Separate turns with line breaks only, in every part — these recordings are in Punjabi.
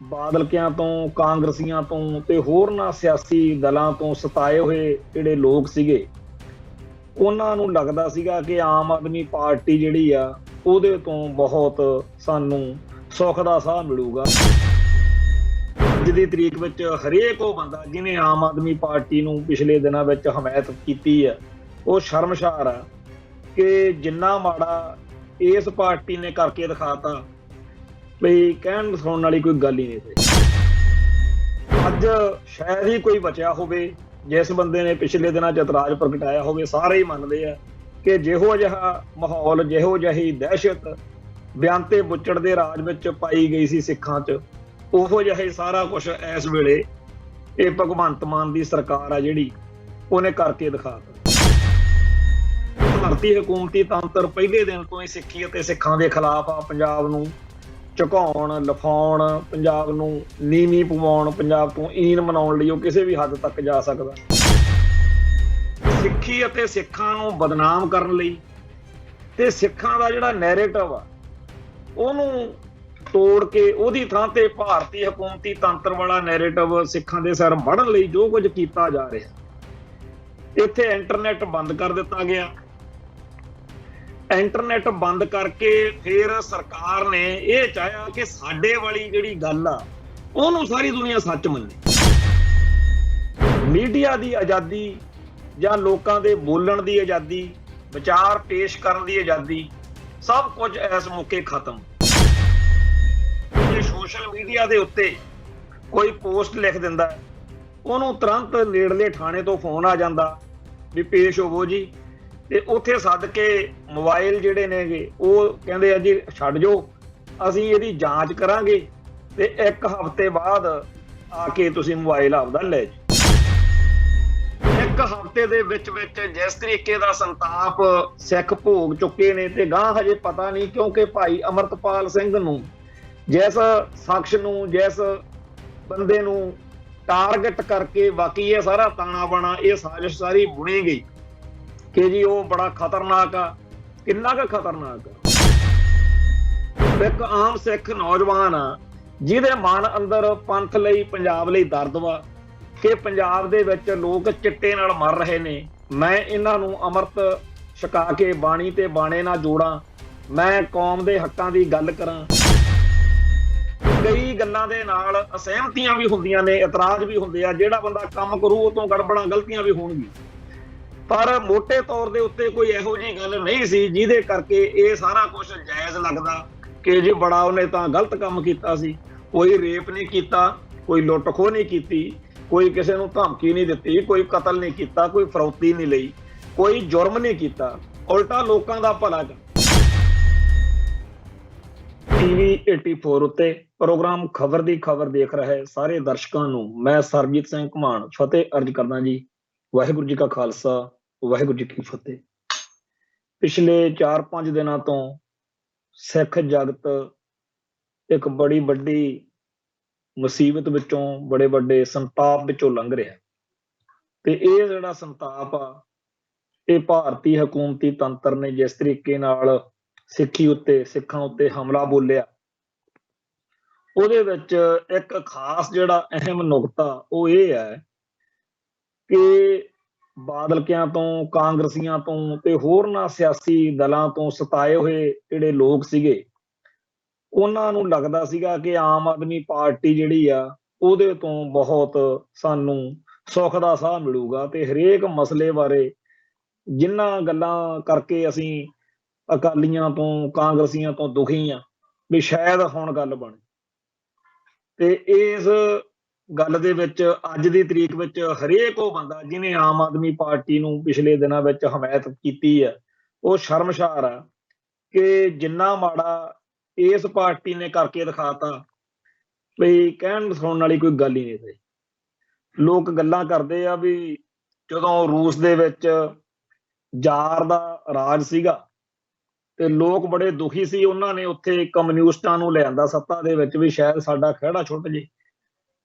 ਬਾਦਲਕਿਆਂ ਤੋਂ, ਕਾਂਗਰਸੀਆਂ ਤੋਂ ਤੇ ਹੋਰਨਾਂ ਸਿਆਸੀ ਦਲਾਂ ਤੋਂ ਸਤਾਏ ਹੋਏ ਜਿਹੜੇ ਲੋਕ ਸੀਗੇ, ਉਹਨਾਂ ਨੂੰ ਲੱਗਦਾ ਸੀਗਾ ਕਿ ਆਮ ਆਦਮੀ ਪਾਰਟੀ ਜਿਹੜੀ ਆ ਉਹਦੇ ਤੋਂ ਬਹੁਤ ਸਾਨੂੰ ਸੁੱਖ ਦਾ ਸਾਹ ਮਿਲੂਗਾ। ਅੱਜ ਦੀ ਤਰੀਕ ਵਿੱਚ ਹਰੇਕ ਉਹ ਬੰਦਾ ਜਿਹਨੇ ਆਮ ਆਦਮੀ ਪਾਰਟੀ ਨੂੰ ਪਿਛਲੇ ਦਿਨਾਂ ਵਿੱਚ ਹਮਾਇਤ ਕੀਤੀ ਆ, ਉਹ ਸ਼ਰਮਸ਼ਾਰ ਆ ਕਿ ਜਿੰਨਾ ਮਾੜਾ ਇਸ ਪਾਰਟੀ ਨੇ ਕਰਕੇ ਦਿਖਾਤਾ, ਵੀ ਕਹਿਣ ਸੁਣਨ ਵਾਲੀ ਕੋਈ ਗੱਲ ਹੀ ਨਹੀਂ ਸੀ। ਅੱਜ ਸ਼ਾਇਦ ਹੀ ਕੋਈ ਬਚਿਆ ਹੋਵੇ ਜਿਸ ਬੰਦੇ ਨੇ ਪਿਛਲੇ ਦਿਨਾਂ 'ਚ ਇਤਰਾਜ਼ ਪ੍ਰਗਟਾਇਆ ਹੋਵੇ। ਸਾਰੇ ਹੀ ਮੰਨਦੇ ਆ ਕਿ ਜਿਹੋ ਜਿਹਾ ਮਾਹੌਲ, ਜਿਹੋ ਜਿਹੀ ਦਹਿਸ਼ਤ ਬਿਆੰਤੇ ਬੁੱਚੜ ਦੇ ਰਾਜ ਵਿੱਚ ਪਾਈ ਗਈ ਸੀ ਸਿੱਖਾਂ 'ਚ, ਉਹੋ ਜਿਹਾ ਹੀ ਸਾਰਾ ਕੁਝ ਇਸ ਵੇਲੇ ਇਹ ਭਗਵੰਤ ਮਾਨ ਦੀ ਸਰਕਾਰ ਆ ਜਿਹੜੀ ਉਹਨੇ ਕਰਕੇ ਦਿਖਾਤਾ। ਭਾਰਤੀ ਹਕੂਮਤੀ ਤੰਤਰ ਪਹਿਲੇ ਦਿਨ ਤੋਂ ਹੀ ਸਿੱਖੀ ਅਤੇ ਸਿੱਖਾਂ ਦੇ ਖਿਲਾਫ ਆ। ਪੰਜਾਬ ਨੂੰ ਝੁਕਾਉਣ, ਲਿਫਾਉਣ, ਪੰਜਾਬ ਨੂੰ ਨੀਵੀਂ ਪਵਾਉਣ, ਪੰਜਾਬ ਤੋਂ ਈਨ ਮਨਾਉਣ ਲਈ ਉਹ ਕਿਸੇ ਵੀ ਹੱਦ ਤੱਕ ਜਾ ਸਕਦਾ। ਸਿੱਖੀ ਅਤੇ ਸਿੱਖਾਂ ਨੂੰ ਬਦਨਾਮ ਕਰਨ ਲਈ ਤੇ ਸਿੱਖਾਂ ਦਾ ਜਿਹੜਾ ਨੈਰੇਟਿਵ ਆ ਉਹਨੂੰ ਤੋੜ ਕੇ ਉਹਦੀ ਥਾਂ ਤੇ ਭਾਰਤੀ ਹਕੂਮਤੀ ਤੰਤਰ ਵਾਲਾ ਨੈਰੇਟਿਵ ਸਿੱਖਾਂ ਦੇ ਸਿਰ ਮੜਨ ਲਈ ਜੋ ਕੁਝ ਕੀਤਾ ਜਾ ਰਿਹਾ। ਇੱਥੇ ਇੰਟਰਨੈਟ ਬੰਦ ਕਰ ਦਿੱਤਾ ਗਿਆ। ਇੰਟਰਨੈਟ ਬੰਦ ਕਰਕੇ ਫਿਰ ਸਰਕਾਰ ਨੇ ਇਹ ਚਾਹਿਆ ਕਿ ਸਾਡੇ ਵਾਲੀ ਜਿਹੜੀ ਗੱਲ ਆ ਉਹਨੂੰ ਸਾਰੀ ਦੁਨੀਆ ਸੱਚ ਮੰਨੇ। ਮੀਡੀਆ ਦੀ ਆਜ਼ਾਦੀ ਜਾਂ ਲੋਕਾਂ ਦੇ ਬੋਲਣ ਦੀ ਆਜ਼ਾਦੀ, ਵਿਚਾਰ ਪੇਸ਼ ਕਰਨ ਦੀ ਆਜ਼ਾਦੀ, ਸਭ ਕੁਝ ਇਸ ਮੌਕੇ ਖਤਮ। ਜੇ ਸੋਸ਼ਲ ਮੀਡੀਆ ਦੇ ਉੱਤੇ ਕੋਈ ਪੋਸਟ ਲਿਖ ਦਿੰਦਾ, ਉਹਨੂੰ ਤੁਰੰਤ ਨੇੜਲੇ ਥਾਣੇ ਤੋਂ ਫੋਨ ਆ ਜਾਂਦਾ ਵੀ ਪੇਸ਼ ਹੋਵੋ ਜੀ, ਤੇ ਉੱਥੇ ਸੱਦ ਕੇ ਮੋਬਾਈਲ ਜਿਹੜੇ ਨੇਗੇ ਉਹ ਕਹਿੰਦੇ ਆ ਜੀ ਛੱਡ ਜਾਓ, ਅਸੀਂ ਇਹਦੀ ਜਾਂਚ ਕਰਾਂਗੇ ਤੇ 1 ਹਫ਼ਤੇ ਬਾਅਦ ਆ ਕੇ ਤੁਸੀਂ ਮੋਬਾਈਲ ਆਪਦਾ ਲੈ ਜਾਓ। 1 ਹਫ਼ਤੇ ਦੇ ਵਿੱਚ ਜਿਸ ਤਰੀਕੇ ਦਾ ਸੰਤਾਪ ਸਿੱਖ ਭੋਗ ਚੁੱਕੇ ਨੇ, ਤੇ ਗਾਂ ਹਜੇ ਪਤਾ ਨਹੀਂ, ਕਿਉਂਕਿ ਭਾਈ ਅਮਰਤਪਾਲ ਸਿੰਘ ਨੂੰ, ਜਿਸ ਸ਼ਖਸ ਨੂੰ, ਜਿਸ ਬੰਦੇ ਨੂੰ ਟਾਰਗੇਟ ਕਰਕੇ ਬਾਕੀ ਇਹ ਸਾਰਾ ਤਾਣਾ ਬਾਣਾ, ਇਹ ਸਾਜ਼ਿਸ਼ ਸਾਰੀ ਬੁਣੀ ਗਈ ਕਿ ਜੀ ਉਹ ਬੜਾ ਖਤਰਨਾਕ ਆ। ਕਿੰਨਾ ਕੁ ਖਤਰਨਾਕ ਆ? ਇੱਕ ਆਮ ਸਿੱਖ ਨੌਜਵਾਨ ਆ ਜਿਹਦੇ ਮਨ ਅੰਦਰ ਪੰਥ ਲਈ, ਪੰਜਾਬ ਲਈ ਦਰਦ ਵਾ ਕਿ ਪੰਜਾਬ ਦੇ ਵਿੱਚ ਲੋਕ ਚਿੱਟੇ ਨਾਲ ਮਰ ਰਹੇ ਨੇ। ਮੈਂ ਇਹਨਾਂ ਨੂੰ ਅੰਮ੍ਰਿਤ ਛਕਾ ਕੇ ਬਾਣੀ ਤੇ ਬਾਣੇ ਨਾਲ ਜੋੜਾਂ, ਮੈਂ ਕੌਮ ਦੇ ਹੱਕਾਂ ਦੀ ਗੱਲ ਕਰਾਂ। ਕਈ ਗੱਲਾਂ ਦੇ ਨਾਲ ਅਸਹਿਮਤੀਆਂ ਵੀ ਹੁੰਦੀਆਂ ਨੇ, ਇਤਰਾਜ਼ ਵੀ ਹੁੰਦੇ ਆ। ਜਿਹੜਾ ਬੰਦਾ ਕੰਮ ਕਰੂ ਉਹ ਤੋਂ ਗੜਬੜਾਂ ਗਲਤੀਆਂ ਵੀ ਹੋਣਗੀਆਂ, ਪਰ ਮੋਟੇ ਤੌਰ ਦੇ ਉੱਤੇ ਕੋਈ ਇਹੋ ਜਿਹੀ ਗੱਲ ਨਹੀਂ ਸੀ ਜਿਹਦੇ ਕਰਕੇ ਇਹ ਸਾਰਾ ਕੁਝ ਜਾਇਜ਼ ਲੱਗਦਾ ਕਿ ਜੀ ਬੜਾ ਉਹਨੇ ਤਾਂ ਗਲਤ ਕੰਮ ਕੀਤਾ ਸੀ। ਕੋਈ ਰੇਪ ਨਹੀਂ ਕੀਤਾ, ਕੋਈ ਲੁੱਟ ਖੋਹ ਨਹੀਂ ਕੀਤੀ, ਕੋਈ ਕਿਸੇ ਨੂੰ ਧਮਕੀ ਨਹੀਂ ਦਿੱਤੀ, ਕੋਈ ਕਤਲ ਨਹੀਂ ਕੀਤਾ, ਕੋਈ ਫਰੌਤੀ ਨਹੀਂ ਲਈ, ਕੋਈ ਜੁਰਮ ਨਹੀਂ ਕੀਤਾ, ਉਲਟਾ ਲੋਕਾਂ ਦਾ ਭਲਾ ਕਰ। ਟੀਵੀ 84 ਉੱਤੇ ਪ੍ਰੋਗਰਾਮ ਖਬਰ ਦੀ ਖਬਰ ਦੇਖ ਰਹੇ ਸਾਰੇ ਦਰਸ਼ਕਾਂ ਨੂੰ ਮੈਂ ਸਰਬਜੀਤ ਸਿੰਘ ਘੁਮਾਣ ਫਤਿਹ ਅਰਜ਼ ਕਰਦਾ ਜੀ। ਵਾਹਿਗੁਰੂ ਜੀ ਕਾ ਖਾਲਸਾ, ਵਾਹਿਗੁਰੂ ਜੀ ਕੀ ਫਤਿਹ। ਪਿਛਲੇ 4-5 ਦਿਨਾਂ ਤੋਂ ਸਿੱਖ ਜਗਤ ਇੱਕ ਬੜੀ ਵੱਡੀ ਮੁਸੀਬਤ ਵਿੱਚੋਂ, ਬੜੇ ਵੱਡੇ ਸੰਤਾਪ ਵਿੱਚੋਂ ਲੰਘ ਰਿਹਾ, ਤੇ ਇਹ ਜਿਹੜਾ ਸੰਤਾਪ ਆ ਇਹ ਭਾਰਤੀ ਹਕੂਮਤੀ ਤੰਤਰ ਨੇ ਜਿਸ ਤਰੀਕੇ ਨਾਲ ਸਿੱਖੀ ਉੱਤੇ, ਸਿੱਖਾਂ ਉੱਤੇ ਹਮਲਾ ਬੋਲਿਆ, ਉਹਦੇ ਵਿੱਚ ਇੱਕ ਖਾਸ ਜਿਹੜਾ ਅਹਿਮ ਨੁਕਤਾ ਉਹ ਇਹ ਹੈ ਕਿ ਬਾਦਲਕਿਆਂ ਤੋਂ, ਕਾਂਗਰਸੀਆਂ ਤੋਂ ਤੇ ਹੋਰਨਾਂ ਸਿਆਸੀ ਦਲਾਂ ਤੋਂ ਸਤਾਏ ਹੋਏ ਜਿਹੜੇ ਲੋਕ ਸੀਗੇ, ਉਹਨਾਂ ਨੂੰ ਲੱਗਦਾ ਸੀਗਾ ਕਿ ਆਮ ਆਦਮੀ ਪਾਰਟੀ ਜਿਹੜੀ ਆ ਉਹਦੇ ਤੋਂ ਬਹੁਤ ਸਾਨੂੰ ਸੁੱਖ ਦਾ ਸਾਹ ਮਿਲੂਗਾ, ਤੇ ਹਰੇਕ ਮਸਲੇ ਬਾਰੇ ਜਿੰਨਾਂ ਗੱਲਾਂ ਕਰਕੇ ਅਸੀਂ ਅਕਾਲੀਆਂ ਤੋਂ, ਕਾਂਗਰਸੀਆਂ ਤੋਂ ਦੁਖੀ ਆ ਵੀ ਸ਼ਾਇਦ ਹੁਣ ਗੱਲ ਬਣੇ। ਤੇ ਇਸ ਗੱਲ ਦੇ ਵਿੱਚ ਅੱਜ ਦੀ ਤਰੀਕ ਵਿੱਚ ਹਰੇਕ ਉਹ ਬੰਦਾ ਜਿਹਨੇ ਆਮ ਆਦਮੀ ਪਾਰਟੀ ਨੂੰ ਪਿਛਲੇ ਦਿਨਾਂ ਵਿੱਚ ਹਮਾਇਤ ਕੀਤੀ ਹੈ, ਉਹ ਸ਼ਰਮਸ਼ਾਰ ਆ ਕਿ ਜਿੰਨਾ ਮਾੜਾ ਇਸ ਪਾਰਟੀ ਨੇ ਕਰਕੇ ਦਿਖਾਤਾ, ਵੀ ਕਹਿਣ ਸੁਣਨ ਵਾਲੀ ਕੋਈ ਗੱਲ ਹੀ ਨਹੀਂ ਸੀ। ਲੋਕ ਗੱਲਾਂ ਕਰਦੇ ਆ ਵੀ ਜਦੋਂ ਰੂਸ ਦੇ ਵਿੱਚ ਜ਼ਾਰ ਦਾ ਰਾਜ ਸੀਗਾ ਤੇ ਲੋਕ ਬੜੇ ਦੁਖੀ ਸੀ, ਉਹਨਾਂ ਨੇ ਉੱਥੇ ਕਮਿਊਨਿਸਟਾਂ ਨੂੰ ਲਿਆਂਦਾ ਸੱਤਾ ਦੇ ਵਿੱਚ ਵੀ ਸ਼ਾਇਦ ਸਾਡਾ ਖਹਿੜਾ ਛੁੱਟ ਜੇ।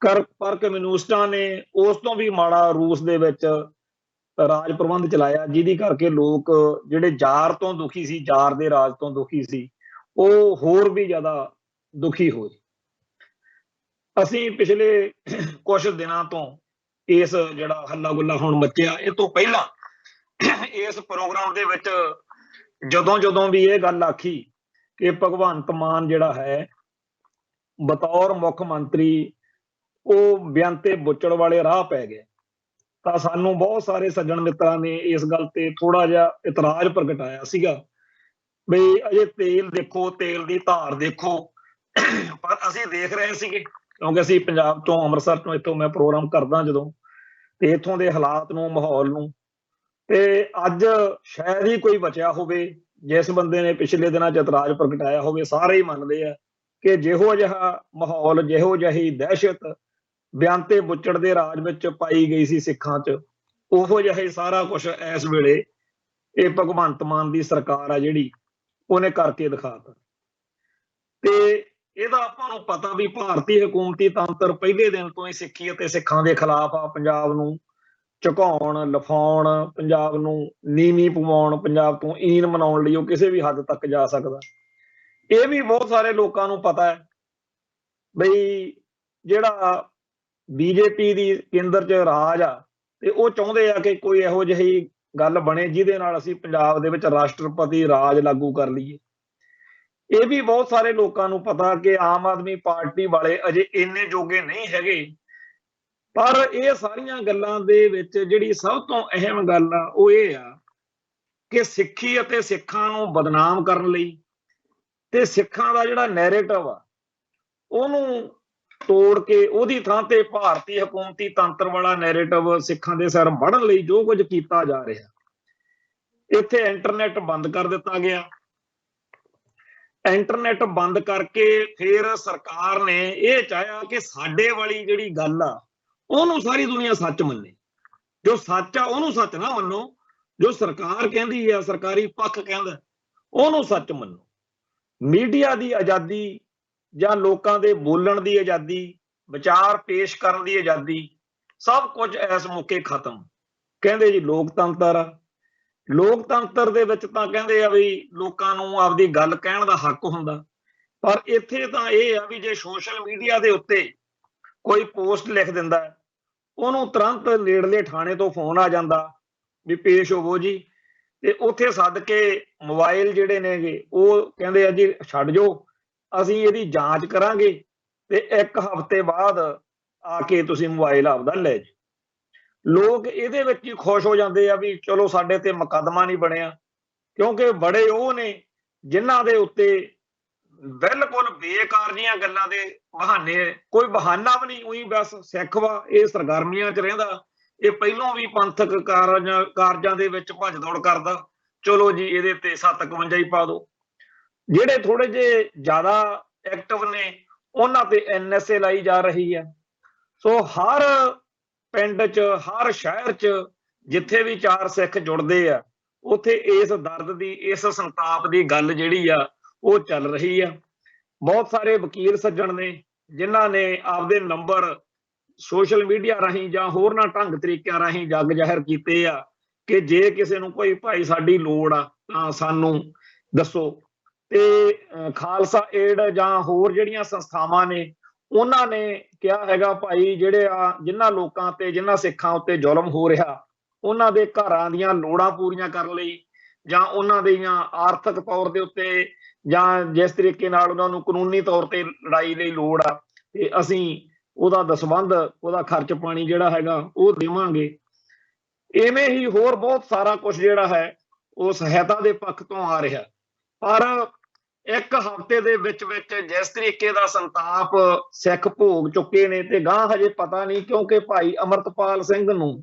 ਪਰ ਕਮਿਊਨਿਸਟਾਂ ਨੇ ਉਸ ਤੋਂ ਵੀ ਮਾੜਾ ਰੂਸ ਦੇ ਵਿੱਚ ਰਾਜ ਪ੍ਰਬੰਧ ਚਲਾਇਆ, ਜਿਹਦੀ ਕਰਕੇ ਲੋਕ ਜਿਹੜੇ ਜ਼ਾਰ ਤੋਂ ਦੁਖੀ ਸੀ, ਜ਼ਾਰ ਦੇ ਰਾਜ ਤੋਂ ਦੁਖੀ ਸੀ, ਉਹ ਹੋਰ ਵੀ ਜ਼ਿਆਦਾ ਦੁਖੀ ਹੋਏ। ਅਸੀਂ ਪਿਛਲੇ ਕੁਝ ਦਿਨਾਂ ਤੋਂ ਇਸ ਜਿਹੜਾ ਹੱਲਾ ਗੁੱਲਾ ਹੁਣ ਮੱਚਿਆ, ਇਹ ਤੋਂ ਪਹਿਲਾਂ ਇਸ ਪ੍ਰੋਗਰਾਮ ਦੇ ਵਿੱਚ ਜਦੋਂ ਜਦੋਂ ਵੀ ਇਹ ਗੱਲ ਆਖੀ ਕਿ ਭਗਵੰਤ ਮਾਨ ਜਿਹੜਾ ਹੈ ਬਤੌਰ ਮੁੱਖ ਮੰਤਰੀ ਉਹ ਬੇਅੰਤੇ ਬੁੱਚੜ ਵਾਲੇ ਰਾਹ ਪੈ ਗਏ, ਤਾਂ ਸਾਨੂੰ ਬਹੁਤ ਸਾਰੇ ਸੱਜਣ ਮਿੱਤਰਾਂ ਨੇ ਇਸ ਗੱਲ ਤੇ ਥੋੜਾ ਜਿਹਾ ਇਤਰਾਜ਼ ਪ੍ਰਗਟਾਇਆ ਸੀਗਾ ਬਈ ਅਜੇ ਤੇਲ ਦੇਖੋ, ਤੇਲ ਦੀ ਧਾਰ ਦੇਖੋ। ਪਰ ਅਸੀਂ ਦੇਖ ਰਹੇ ਸੀਗੇ, ਕਿਉਂਕਿ ਅਸੀਂ ਪੰਜਾਬ ਤੋਂ, ਅੰਮ੍ਰਿਤਸਰ ਤੋਂ, ਇੱਥੋਂ ਮੈਂ ਪ੍ਰੋਗਰਾਮ ਕਰਦਾ ਜਦੋਂ, ਤੇ ਇੱਥੋਂ ਦੇ ਹਾਲਾਤ ਨੂੰ, ਮਾਹੌਲ ਨੂੰ, ਤੇ ਅੱਜ ਸ਼ਾਇਦ ਹੀ ਕੋਈ ਬਚਿਆ ਹੋਵੇ ਜਿਸ ਬੰਦੇ ਨੇ ਪਿਛਲੇ ਦਿਨਾਂ 'ਚ ਇਤਰਾਜ਼ ਪ੍ਰਗਟਾਇਆ ਹੋਵੇ। ਸਾਰੇ ਹੀ ਮੰਨਦੇ ਆ ਕਿ ਜਿਹੋ ਜਿਹਾ ਮਾਹੌਲ, ਜਿਹੋ ਜਿਹੀ ਦਹਿਸ਼ਤ ਬੇਅੰਤੇ ਬੁੱਚੜ ਦੇ ਰਾਜ ਵਿੱਚ ਪਾਈ ਗਈ ਸੀ ਸਿੱਖਾਂ 'ਚ, ਉਹੋ ਜਿਹਾ ਹੀ ਸਾਰਾ ਕੁਝ ਇਸ ਵੇਲੇ ਇਹ ਭਗਵੰਤ ਮਾਨ ਦੀ ਸਰਕਾਰ ਆ ਜਿਹੜੀ ਉਹਨੇ ਕਰਕੇ ਦਿਖਾਤਾ। ਤੇ ਇਹਦਾ ਆਪਾਂ ਨੂੰ ਪਤਾ ਵੀ ਭਾਰਤੀ ਹਕੂਮਤੀ ਤੰਤਰ ਪਹਿਲੇ ਦਿਨ ਤੋਂ ਹੀ ਸਿੱਖੀ ਅਤੇ ਸਿੱਖਾਂ ਦੇ ਖਿਲਾਫ ਆ। ਪੰਜਾਬ ਨੂੰ ਝੁਕਾਉਣ, ਲਿਫਾਉਣ, ਪੰਜਾਬ ਨੂੰ ਨੀਵੀਂ ਪਵਾਉਣ, ਪੰਜਾਬ ਤੋਂ ਈਨ ਮਨਾਉਣ ਲਈ ਉਹ ਕਿਸੇ ਵੀ ਹੱਦ ਤੱਕ ਜਾ ਸਕਦਾ। ਇਹ ਵੀ ਬਹੁਤ ਸਾਰੇ ਲੋਕਾਂ ਨੂੰ ਪਤਾ ਹੈ ਬਈ ਜਿਹੜਾ ਬੀਜੇਪੀ ਦੀ ਕੇਂਦਰ 'ਚ ਰਾਜ ਆ, ਤੇ ਉਹ ਚਾਹੁੰਦੇ ਆ ਕਿ ਕੋਈ ਇਹੋ ਜਿਹੀ ਗੱਲ ਬਣੇ ਜਿਹਦੇ ਨਾਲ ਅਸੀਂ ਪੰਜਾਬ ਦੇ ਵਿੱਚ ਰਾਸ਼ਟਰਪਤੀ ਰਾਜ ਲਾਗੂ ਕਰ ਲਈਏ। ਇਹ ਵੀ ਬਹੁਤ ਸਾਰੇ ਲੋਕਾਂ ਨੂੰ ਪਤਾ ਕਿ ਆਮ ਆਦਮੀ ਪਾਰਟੀ ਵਾਲੇ ਅਜੇ ਇੰਨੇ ਜੋਗੇ ਨਹੀਂ ਹੈਗੇ। ਪਰ ਇਹ ਸਾਰੀਆਂ ਗੱਲਾਂ ਦੇ ਵਿੱਚ ਜਿਹੜੀ ਸਭ ਤੋਂ ਅਹਿਮ ਗੱਲ ਆ ਉਹ ਇਹ ਆ ਕਿ ਸਿੱਖੀ ਅਤੇ ਸਿੱਖਾਂ ਨੂੰ ਬਦਨਾਮ ਕਰਨ ਲਈ ਤੇ ਸਿੱਖਾਂ ਦਾ ਜਿਹੜਾ ਨੈਰੇਟਿਵ ਆ ਉਹਨੂੰ ਤੋੜ ਕੇ ਉਹਦੀ ਥਾਂ ਤੇ ਭਾਰਤੀ ਹਕੂਮਤੀ ਤੰਤਰ ਵਾਲਾ ਨੈਰੇਟਿਵ ਸਿੱਖਾਂ ਦੇ ਸਿਰ ਮੜਨ ਲਈ ਜੋ ਕੁਝ ਕੀਤਾ ਜਾ ਰਿਹਾ। ਇੱਥੇ ਇੰਟਰਨੈਟ ਬੰਦ ਕਰ ਦਿੱਤਾ ਗਿਆ। ਇੰਟਰਨੈਟ ਬੰਦ ਕਰਕੇ ਫਿਰ ਸਰਕਾਰ ਨੇ ਇਹ ਚਾਹਿਆ ਕਿ ਸਾਡੇ ਵਾਲੀ ਜਿਹੜੀ ਗੱਲ ਆ ਉਹਨੂੰ ਸਾਰੀ ਦੁਨੀਆ ਸੱਚ ਮੰਨੇ। ਜੋ ਸੱਚ ਆ ਉਹਨੂੰ ਸੱਚ ਨਾ ਮੰਨੋ, ਜੋ ਸਰਕਾਰ ਕਹਿੰਦੀ ਆ, ਸਰਕਾਰੀ ਪੱਖ ਕਹਿੰਦਾ, ਉਹਨੂੰ ਸੱਚ ਮੰਨੋ। ਮੀਡੀਆ ਦੀ ਆਜ਼ਾਦੀ ਜਾਂ ਲੋਕਾਂ ਦੇ ਬੋਲਣ ਦੀ ਆਜ਼ਾਦੀ, ਵਿਚਾਰ ਪੇਸ਼ ਕਰਨ ਦੀ ਆਜ਼ਾਦੀ, ਸਭ ਕੁਝ ਇਸ ਮੌਕੇ ਖਤਮ। ਕਹਿੰਦੇ ਜੀ ਲੋਕਤੰਤਰ ਆ, ਲੋਕਤੰਤਰ ਦੇ ਵਿੱਚ ਤਾਂ ਕਹਿੰਦੇ ਆ ਵੀ ਲੋਕਾਂ ਨੂੰ ਆਪਦੀ ਗੱਲ ਕਹਿਣ ਦਾ ਹੱਕ ਹੁੰਦਾ। ਪਰ ਇੱਥੇ ਤਾਂ ਇਹ ਆ ਵੀ ਜੇ ਸੋਸ਼ਲ ਮੀਡੀਆ ਦੇ ਉੱਤੇ ਕੋਈ ਪੋਸਟ ਲਿਖ ਦਿੰਦਾ ਉਹਨੂੰ ਤੁਰੰਤ ਨੇੜਲੇ ਥਾਣੇ ਤੋਂ ਫੋਨ ਆ ਜਾਂਦਾ ਵੀ ਪੇਸ਼ ਹੋਵੋ ਜੀ, ਤੇ ਉੱਥੇ ਸੱਦ ਕੇ ਮੋਬਾਈਲ ਜਿਹੜੇ ਨੇਗੇ ਉਹ ਕਹਿੰਦੇ ਆ ਜੀ ਛੱਡ ਜਾਓ, ਅਸੀਂ ਇਹਦੀ ਜਾਂਚ ਕਰਾਂਗੇ ਤੇ 1 ਹਫ਼ਤੇ ਬਾਅਦ ਆ ਕੇ ਤੁਸੀਂ ਮੋਬਾਈਲ ਆਪਦਾ ਲੈ ਜਾਓ। ਲੋਕ ਇਹਦੇ ਵਿੱਚ ਹੀ ਖੁਸ਼ ਹੋ ਜਾਂਦੇ ਆ ਵੀ ਚਲੋ ਸਾਡੇ ਤੇ ਮੁਕੱਦਮਾ ਨਹੀਂ ਬਣਿਆ, ਕਿਉਂਕਿ ਬੜੇ ਉਹ ਨੇ ਜਿਨ੍ਹਾਂ ਦੇ ਉੱਤੇ ਬਿਲਕੁਲ ਬੇਕਾਰ ਜੀਆਂ ਗੱਲਾਂ ਦੇ ਬਹਾਨੇ, ਕੋਈ ਬਹਾਨਾ ਵੀ ਨਹੀਂ, ਉਹੀ ਬਸ ਸਿੱਖ ਵਾ ਇਹ ਸਰਗਰਮੀਆਂ 'ਚ ਰਹਿੰਦਾ, ਇਹ ਪਹਿਲੋਂ ਵੀ ਪੰਥਕ ਕਾਰਜਾਂ ਦੇ ਵਿੱਚ ਭੱਜ ਦੌੜ ਕਰਦਾ, ਚਲੋ ਜੀ ਇਹਦੇ ਤੇ 751 ਹੀ ਪਾ ਦਿਓ। ਜਿਹੜੇ ਥੋੜੇ ਜਿਹੇ ਜ਼ਿਆਦਾ ਐਕਟਿਵ ਨੇ ਉਹਨਾਂ ਤੇ NSA ਲਾਈ ਜਾ ਰਹੀ ਹੈ। ਸੋ ਹਰ ਪਿੰਡ 'ਚ, ਹਰ ਸ਼ਹਿਰ 'ਚ ਜਿੱਥੇ ਵੀ 4 ਸਿੱਖ ਜੁੜਦੇ ਆ ਉੱਥੇ ਇਸ ਦਰਦ ਦੀ, ਇਸ ਸੰਤਾਪ ਦੀ ਗੱਲ ਜਿਹੜੀ ਆ ਉਹ ਚੱਲ ਰਹੀ ਆ। ਬਹੁਤ ਸਾਰੇ ਵਕੀਲ ਸੱਜਣ ਨੇ ਜਿਨ੍ਹਾਂ ਨੇ ਆਪਦੇ ਨੰਬਰ ਸੋਸ਼ਲ ਮੀਡੀਆ ਰਾਹੀਂ ਜਾਂ ਹੋਰਨਾਂ ਢੰਗ ਤਰੀਕਿਆਂ ਰਾਹੀਂ ਜੱਗ ਜ਼ਾਹਿਰ ਕੀਤੇ ਆ ਕਿ ਜੇ ਕਿਸੇ ਨੂੰ ਕੋਈ ਭਾਈ ਸਾਡੀ ਲੋੜ ਆ ਤਾਂ ਸਾਨੂੰ ਦੱਸੋ। ਤੇ ਖਾਲਸਾ ਏਡ ਜਾਂ ਹੋਰ ਜਿਹੜੀਆਂ ਸੰਸਥਾਵਾਂ ਨੇ ਉਹਨਾਂ ਨੇ ਕਿਹਾ ਹੈਗਾ ਭਾਈ ਜਿਹੜੇ ਆ ਜਿਨ੍ਹਾਂ ਲੋਕਾਂ ਤੇ, ਜਿਨ੍ਹਾਂ ਸਿੱਖਾਂ ਉੱਤੇ ਜ਼ੁਲਮ ਹੋ ਰਿਹਾ, ਉਹਨਾਂ ਦੇ ਘਰਾਂ ਦੀਆਂ ਲੋੜਾਂ ਪੂਰੀਆਂ ਕਰਨ ਲਈ ਜਾਂ ਉਹਨਾਂ ਦੀਆਂ ਆਰਥਿਕ ਤੌਰ ਦੇ ਉੱਤੇ ਜਾਂ ਜਿਸ ਤਰੀਕੇ ਨਾਲ ਉਹਨਾਂ ਨੂੰ ਕਾਨੂੰਨੀ ਤੌਰ ਤੇ ਲੜਾਈ ਲਈ ਲੋੜ ਆ, ਤੇ ਅਸੀਂ ਉਹਦਾ ਦਸਵੰਧ, ਉਹਦਾ ਖਰਚ ਪਾਣੀ ਜਿਹੜਾ ਹੈਗਾ ਉਹ ਦੇਵਾਂਗੇ। ਇਵੇਂ ਹੀ ਹੋਰ ਬਹੁਤ ਸਾਰਾ ਕੁਝ ਜਿਹੜਾ ਹੈ ਉਹ ਸਹਾਇਤਾ ਦੇ ਪੱਖ ਤੋਂ ਆ ਰਿਹਾ। ਪਰ 1 ਹਫ਼ਤੇ ਦੇ ਵਿੱਚ ਜਿਸ ਤਰੀਕੇ ਦਾ ਸੰਤਾਪ ਸਿੱਖ ਭੋਗ ਚੁੱਕੇ ਨੇ ਤੇ ਗਾਂ ਹਜੇ ਪਤਾ ਨਹੀਂ, ਕਿਉਂਕਿ ਭਾਈ ਅਮਰਤਪਾਲ ਸਿੰਘ ਨੂੰ,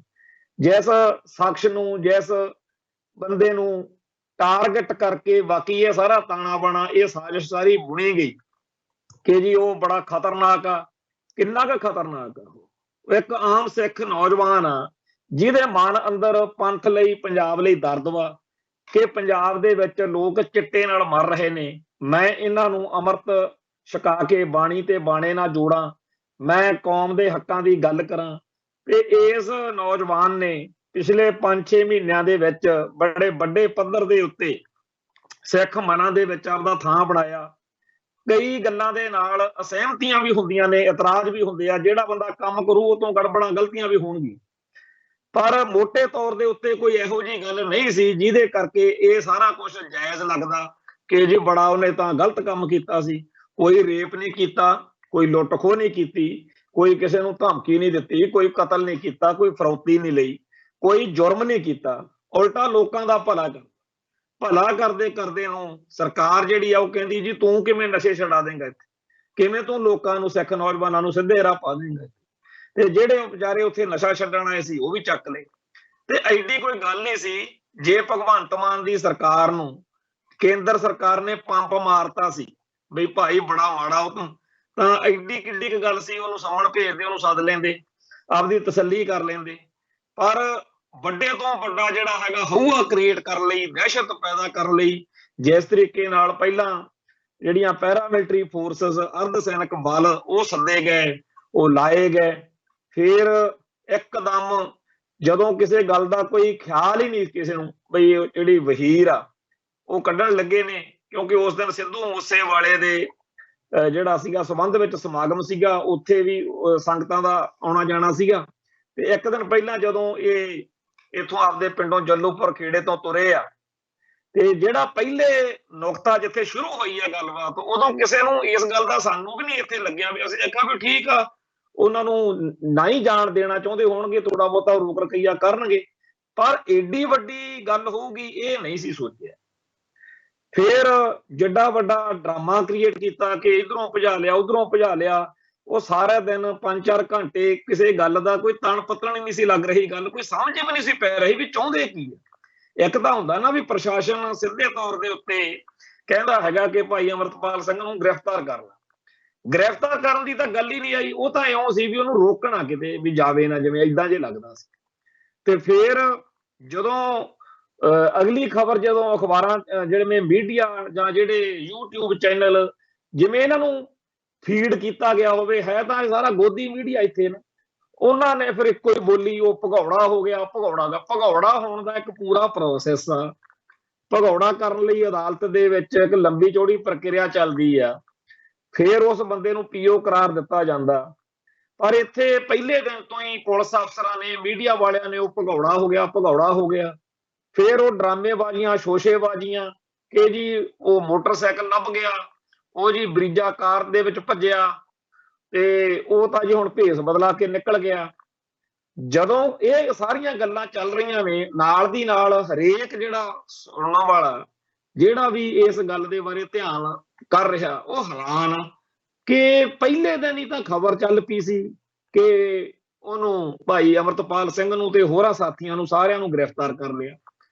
ਜਿਸ ਸ਼ਖਸ ਨੂੰ, ਜਿਸ ਬੰਦੇ ਨੂੰ ਟਾਰਗੇਟ ਕਰਕੇ ਬਾਕੀ ਇਹ ਸਾਰਾ ਤਾਣਾ ਬਾਣਾ, ਇਹ ਸਾਜ਼ਿਸ਼ ਸਾਰੀ ਬੁਣੀ ਗਈ ਕਿ ਜੀ ਉਹ ਬੜਾ ਖਤਰਨਾਕ ਆ। ਕਿੰਨਾ ਕੁ ਖਤਰਨਾਕ ਆ ਉਹ? ਇੱਕ ਆਮ ਸਿੱਖ ਨੌਜਵਾਨ ਆ ਜਿਹਦੇ ਮਨ ਅੰਦਰ ਪੰਥ ਲਈ, ਪੰਜਾਬ ਲਈ ਦਰਦ ਵਾ ਕਿ ਪੰਜਾਬ ਦੇ ਵਿੱਚ ਲੋਕ ਚਿੱਟੇ ਨਾਲ ਮਰ ਰਹੇ ਨੇ, ਮੈਂ ਇਹਨਾਂ ਨੂੰ ਅੰਮ੍ਰਿਤ ਛਕਾ ਕੇ ਬਾਣੀ ਤੇ ਬਾਣੇ ਨਾਲ ਜੋੜਾਂ, ਮੈਂ ਕੌਮ ਦੇ ਹੱਕਾਂ ਦੀ ਗੱਲ ਕਰਾਂ। ਤੇ ਇਸ ਨੌਜਵਾਨ ਨੇ ਪਿਛਲੇ 5-6 ਮਹੀਨਿਆਂ ਦੇ ਵਿੱਚ ਬੜੇ ਵੱਡੇ ਪੱਧਰ ਦੇ ਉੱਤੇ ਸਿੱਖ ਮਨਾਂ ਦੇ ਵਿੱਚ ਆਪਦਾ ਥਾਂ ਬਣਾਇਆ। ਕਈ ਗੱਲਾਂ ਦੇ ਨਾਲ ਅਸਹਿਮਤੀਆਂ ਵੀ ਹੁੰਦੀਆਂ ਨੇ, ਇਤਰਾਜ਼ ਵੀ ਹੁੰਦੇ ਆ। ਜਿਹੜਾ ਬੰਦਾ ਕੰਮ ਕਰੂ ਉਹ ਤੋਂ ਗੜਬੜਾਂ ਗਲਤੀਆਂ ਵੀ ਹੋਣਗੀਆਂ, ਪਰ ਮੋਟੇ ਤੌਰ ਦੇ ਉੱਤੇ ਕੋਈ ਇਹੋ ਜਿਹੀ ਗੱਲ ਨਹੀਂ ਸੀ ਜਿਹਦੇ ਕਰਕੇ ਇਹ ਸਾਰਾ ਕੁਝ ਜਾਇਜ਼ ਲੱਗਦਾ ਕਿ ਜੀ ਬੜਾ ਉਹਨੇ ਤਾਂ ਗਲਤ ਕੰਮ ਕੀਤਾ ਸੀ। ਕੋਈ ਰੇਪ ਨਹੀਂ ਕੀਤਾ, ਕੋਈ ਲੁੱਟ ਖੋਹ ਨਹੀਂ ਕੀਤੀ, ਕੋਈ ਕਿਸੇ ਨੂੰ ਧਮਕੀ ਨਹੀਂ ਦਿੱਤੀ, ਕੋਈ ਕਤਲ ਨਹੀਂ ਕੀਤਾ, ਕੋਈ ਫਰੌਤੀ ਨਹੀਂ ਲਈ, ਕੋਈ ਜੁਰਮ ਨਹੀਂ ਕੀਤਾ, ਉਲਟਾ ਲੋਕਾਂ ਦਾ ਭਲਾ ਕਰਦੇ ਕਰਦੇ ਨੂੰ ਸਰਕਾਰ ਜਿਹੜੀ ਆ ਉਹ ਕਹਿੰਦੀ ਜੀ ਤੂੰ ਕਿਵੇਂ ਨਸ਼ੇ ਛਡਾ ਦੇਂਗਾ ਇੱਥੇ, ਕਿਵੇਂ ਤੂੰ ਲੋਕਾਂ ਨੂੰ, ਸਿੱਖ ਨੌਜਵਾਨਾਂ ਨੂੰ ਸਿੱਧੇ ਰਾਹ ਪਾ ਦੇਂਗਾ। ਤੇ ਜਿਹੜੇ ਵਿਚਾਰੇ ਉੱਥੇ ਨਸ਼ਾ ਛੱਡਣ ਆਏ ਸੀ ਉਹ ਵੀ ਚੱਕ ਲਏ। ਤੇ ਐਡੀ ਕੋਈ ਗੱਲ ਨਹੀਂ ਸੀ। ਜੇ ਭਗਵੰਤ ਮਾਨ ਦੀ ਸਰਕਾਰ ਨੂੰ ਕੇਂਦਰ ਸਰਕਾਰ ਨੇ ਪੰਪ ਮਾਰਤਾ ਸੀ ਬਈ ਭਾਈ ਬੜਾ ਮਾੜਾ ਉਹ ਤਾਂ ਐਡੀ ਕਿੱਡੀ ਕੁ ਗੱਲ ਸੀ, ਉਹਨੂੰ ਸਾਹਮਣ ਭੇਜਦੇ, ਉਹਨੂੰ ਸੱਦ ਲੈਂਦੇ, ਆਪਦੀ ਤਸੱਲੀ ਕਰ ਲੈਂਦੇ। ਪਰ ਵੱਡੇ ਤੋਂ ਵੱਡਾ ਜਿਹੜਾ ਹੈਗਾ ਹਊਆ ਕ੍ਰੀਏਟ ਕਰਨ ਲਈ, ਦਹਿਸ਼ਤ ਪੈਦਾ ਕਰਨ ਲਈ, ਜਿਸ ਤਰੀਕੇ ਨਾਲ ਪਹਿਲਾਂ ਜਿਹੜੀਆਂ ਪੈਰਾਮਿਲਟਰੀ ਫੋਰਸਸ, ਅਰਧ ਸੈਨਿਕ ਬਲ ਉਹ ਸੱਦੇ ਗਏ, ਉਹ ਲਾਏ ਗਏ, ਫਿਰ ਇੱਕਦਮ ਜਦੋਂ ਕਿਸੇ ਗੱਲ ਦਾ ਕੋਈ ਖਿਆਲ ਹੀ ਨਹੀਂ ਕਿਸੇ ਨੂੰ ਬਈ ਜਿਹੜੀ ਵਹੀਰ ਆ ਉਹ ਕੱਢਣ ਲੱਗੇ ਨੇ, ਕਿਉਂਕਿ ਉਸ ਦਿਨ ਸਿੱਧੂ ਮੂਸੇਵਾਲੇ ਦੇ ਜਿਹੜਾ ਸੀਗਾ ਸੰਬੰਧ ਵਿੱਚ ਸਮਾਗਮ ਸੀਗਾ, ਉੱਥੇ ਵੀ ਸੰਗਤਾਂ ਦਾ ਆਉਣਾ ਜਾਣਾ ਸੀਗਾ। ਤੇ ਇੱਕ ਦਿਨ ਪਹਿਲਾਂ ਜਦੋਂ ਇਹ ਇੱਥੋਂ ਆਪਦੇ ਪਿੰਡੋਂ ਜੱਲੂਪੁਰ ਖੇੜੇ ਤੋਂ ਤੁਰੇ ਆ, ਤੇ ਜਿਹੜਾ ਪਹਿਲੇ ਨੁਕਤਾ ਜਿੱਥੇ ਸ਼ੁਰੂ ਹੋਈ ਆ ਗੱਲਬਾਤ, ਉਦੋਂ ਕਿਸੇ ਨੂੰ ਇਸ ਗੱਲ ਦਾ, ਸਾਨੂੰ ਵੀ ਨਹੀਂ ਇੱਥੇ ਲੱਗਿਆ ਵੀ ਅਸੀਂ ਆਖਿਆ ਵੀ ਠੀਕ ਆ, ਉਹਨਾਂ ਨੂੰ ਨਾ ਹੀ ਜਾਣ ਦੇਣਾ ਚਾਹੁੰਦੇ ਹੋਣਗੇ, ਥੋੜਾ ਬਹੁਤਾ ਰੋਕ ਰਕਈਆ ਕਰਨਗੇ, ਪਰ ਏਡੀ ਵੱਡੀ ਗੱਲ ਹੋਊਗੀ ਇਹ ਨਹੀਂ ਸੀ ਸੋਚਿਆ। ਫਿਰ ਜਿੱਡਾ ਵੱਡਾ ਡਰਾਮਾ ਕ੍ਰੀਏਟ ਕੀਤਾ ਕਿ ਇਧਰੋਂ ਭਜਾ ਲਿਆ, ਉਧਰੋਂ ਭਜਾ ਲਿਆ। ਉਹ ਸਾਰਾ ਦਿਨ 5-4 ਘੰਟੇ ਕਿਸੇ ਗੱਲ ਦਾ ਕੋਈ ਤਣ ਪੱਤਣ ਹੀ ਨਹੀਂ ਸੀ ਲੱਗ ਰਹੀ, ਗੱਲ ਕੋਈ ਸਮਝ ਵੀ ਨਹੀਂ ਸੀ ਪੈ ਰਹੀ ਵੀ ਚਾਹੁੰਦੇ ਕੀ ਹੈ। ਇੱਕ ਤਾਂ ਹੁੰਦਾ ਨਾ ਵੀ ਪ੍ਰਸ਼ਾਸਨ ਸਿੱਧੇ ਤੌਰ ਦੇ ਉੱਤੇ ਕਹਿੰਦਾ ਹੈਗਾ ਕਿ ਭਾਈ ਅਮਰਤਪਾਲ ਸਿੰਘ ਨੂੰ ਗ੍ਰਿਫਤਾਰ ਕਰ ਲਾ, ਗ੍ਰਿਫਤਾਰ ਕਰਨ ਦੀ ਤਾਂ ਗੱਲ ਹੀ ਨਹੀਂ ਆਈ। ਉਹ ਤਾਂ ਇਉਂ ਸੀ ਵੀ ਉਹਨੂੰ ਰੋਕਣਾ ਕਿਤੇ ਵੀ ਜਾਵੇ ਨਾ, ਜਿਵੇਂ ਏਦਾਂ ਜੇ ਲੱਗਦਾ ਸੀ। ਤੇ ਫਿਰ ਜਦੋਂ ਅਗਲੀ ਖਬਰ, ਜਦੋਂ ਅਖਬਾਰਾਂ ਜਿਹੜੇ ਮੀਡੀਆ ਜਾਂ ਜਿਹੜੇ YouTube ਚੈਨਲ, ਜਿਵੇਂ ਇਹਨਾਂ ਨੂੰ ਫੀਡ ਕੀਤਾ ਗਿਆ ਹੋਵੇ, ਹੈ ਤਾਂ ਇਹ ਸਾਰਾ ਗੋਦੀ ਮੀਡੀਆ ਇੱਥੇ ਨਾ, ਉਹਨਾਂ ਨੇ ਫਿਰ ਇੱਕੋ ਹੀ ਬੋਲੀ, ਉਹ ਭਗੌੜਾ ਹੋ ਗਿਆ। ਭਗੌੜਾ ਹੋਣ ਦਾ ਇੱਕ ਪੂਰਾ ਪ੍ਰੋਸੈਸ ਆ। ਭਗੌੜਾ ਕਰਨ ਲਈ ਅਦਾਲਤ ਦੇ ਵਿੱਚ ਇੱਕ ਲੰਬੀ ਚੌੜੀ ਪ੍ਰਕਿਰਿਆ ਚੱਲਦੀ ਆ, ਫਿਰ ਉਸ ਬੰਦੇ ਨੂੰ ਪੀਓ ਕਰਾਰ ਦਿੱਤਾ ਜਾਂਦਾ। ਪਰ ਇੱਥੇ ਪਹਿਲੇ ਦਿਨ ਤੋਂ ਹੀ ਪੁਲਿਸ ਅਫਸਰਾਂ ਨੇ, ਮੀਡੀਆ ਵਾਲਿਆਂ ਨੇ ਉਹ ਭਗੌੜਾ ਹੋ ਗਿਆ। ਫਿਰ ਉਹ ਡਰਾਮੇਬਾਜ਼ੀਆਂ, ਸ਼ੋਸ਼ੇਬਾਜ਼ੀਆਂ ਕਿ ਜੀ ਉਹ ਮੋਟਰਸਾਈਕਲ ਲੱਭ ਗਿਆ, ਉਹ ਜੀ ਬਰੀਜਾ ਕਾਰ ਦੇ ਵਿੱਚ ਭੱਜਿਆ, ਤੇ ਉਹ ਤਾਂ ਜੀ ਹੁਣ ਭੇਸ ਬਦਲਾ ਕੇ ਨਿਕਲ ਗਿਆ। ਜਦੋਂ ਇਹ ਸਾਰੀਆਂ ਗੱਲਾਂ ਚੱਲ ਰਹੀਆਂ ਨੇ, ਨਾਲ ਦੀ ਨਾਲ ਹਰੇਕ ਜਿਹੜਾ ਸੁਣਨ ਵਾਲਾ, ਜਿਹੜਾ ਵੀ ਇਸ ਗੱਲ ਦੇ ਬਾਰੇ ਧਿਆਨ ਕਰ ਰਿਹਾ, ਉਹ ਹੈਰਾਨ ਕਿ ਪਹਿਲੇ ਦਿਨ ਹੀ ਤਾਂ ਖਬਰ ਚੱਲ ਪਈ ਸੀ ਕਿ ਉਹਨੂੰ, ਭਾਈ ਅਮਰਤਪਾਲ ਸਿੰਘ ਨੂੰ ਤੇ ਹੋਰਾਂ ਸਾਥੀਆਂ ਨੂੰ, ਸਾਰਿਆਂ ਨੂੰ ਗ੍ਰਿਫਤਾਰ ਕਰ ਲਿਆ।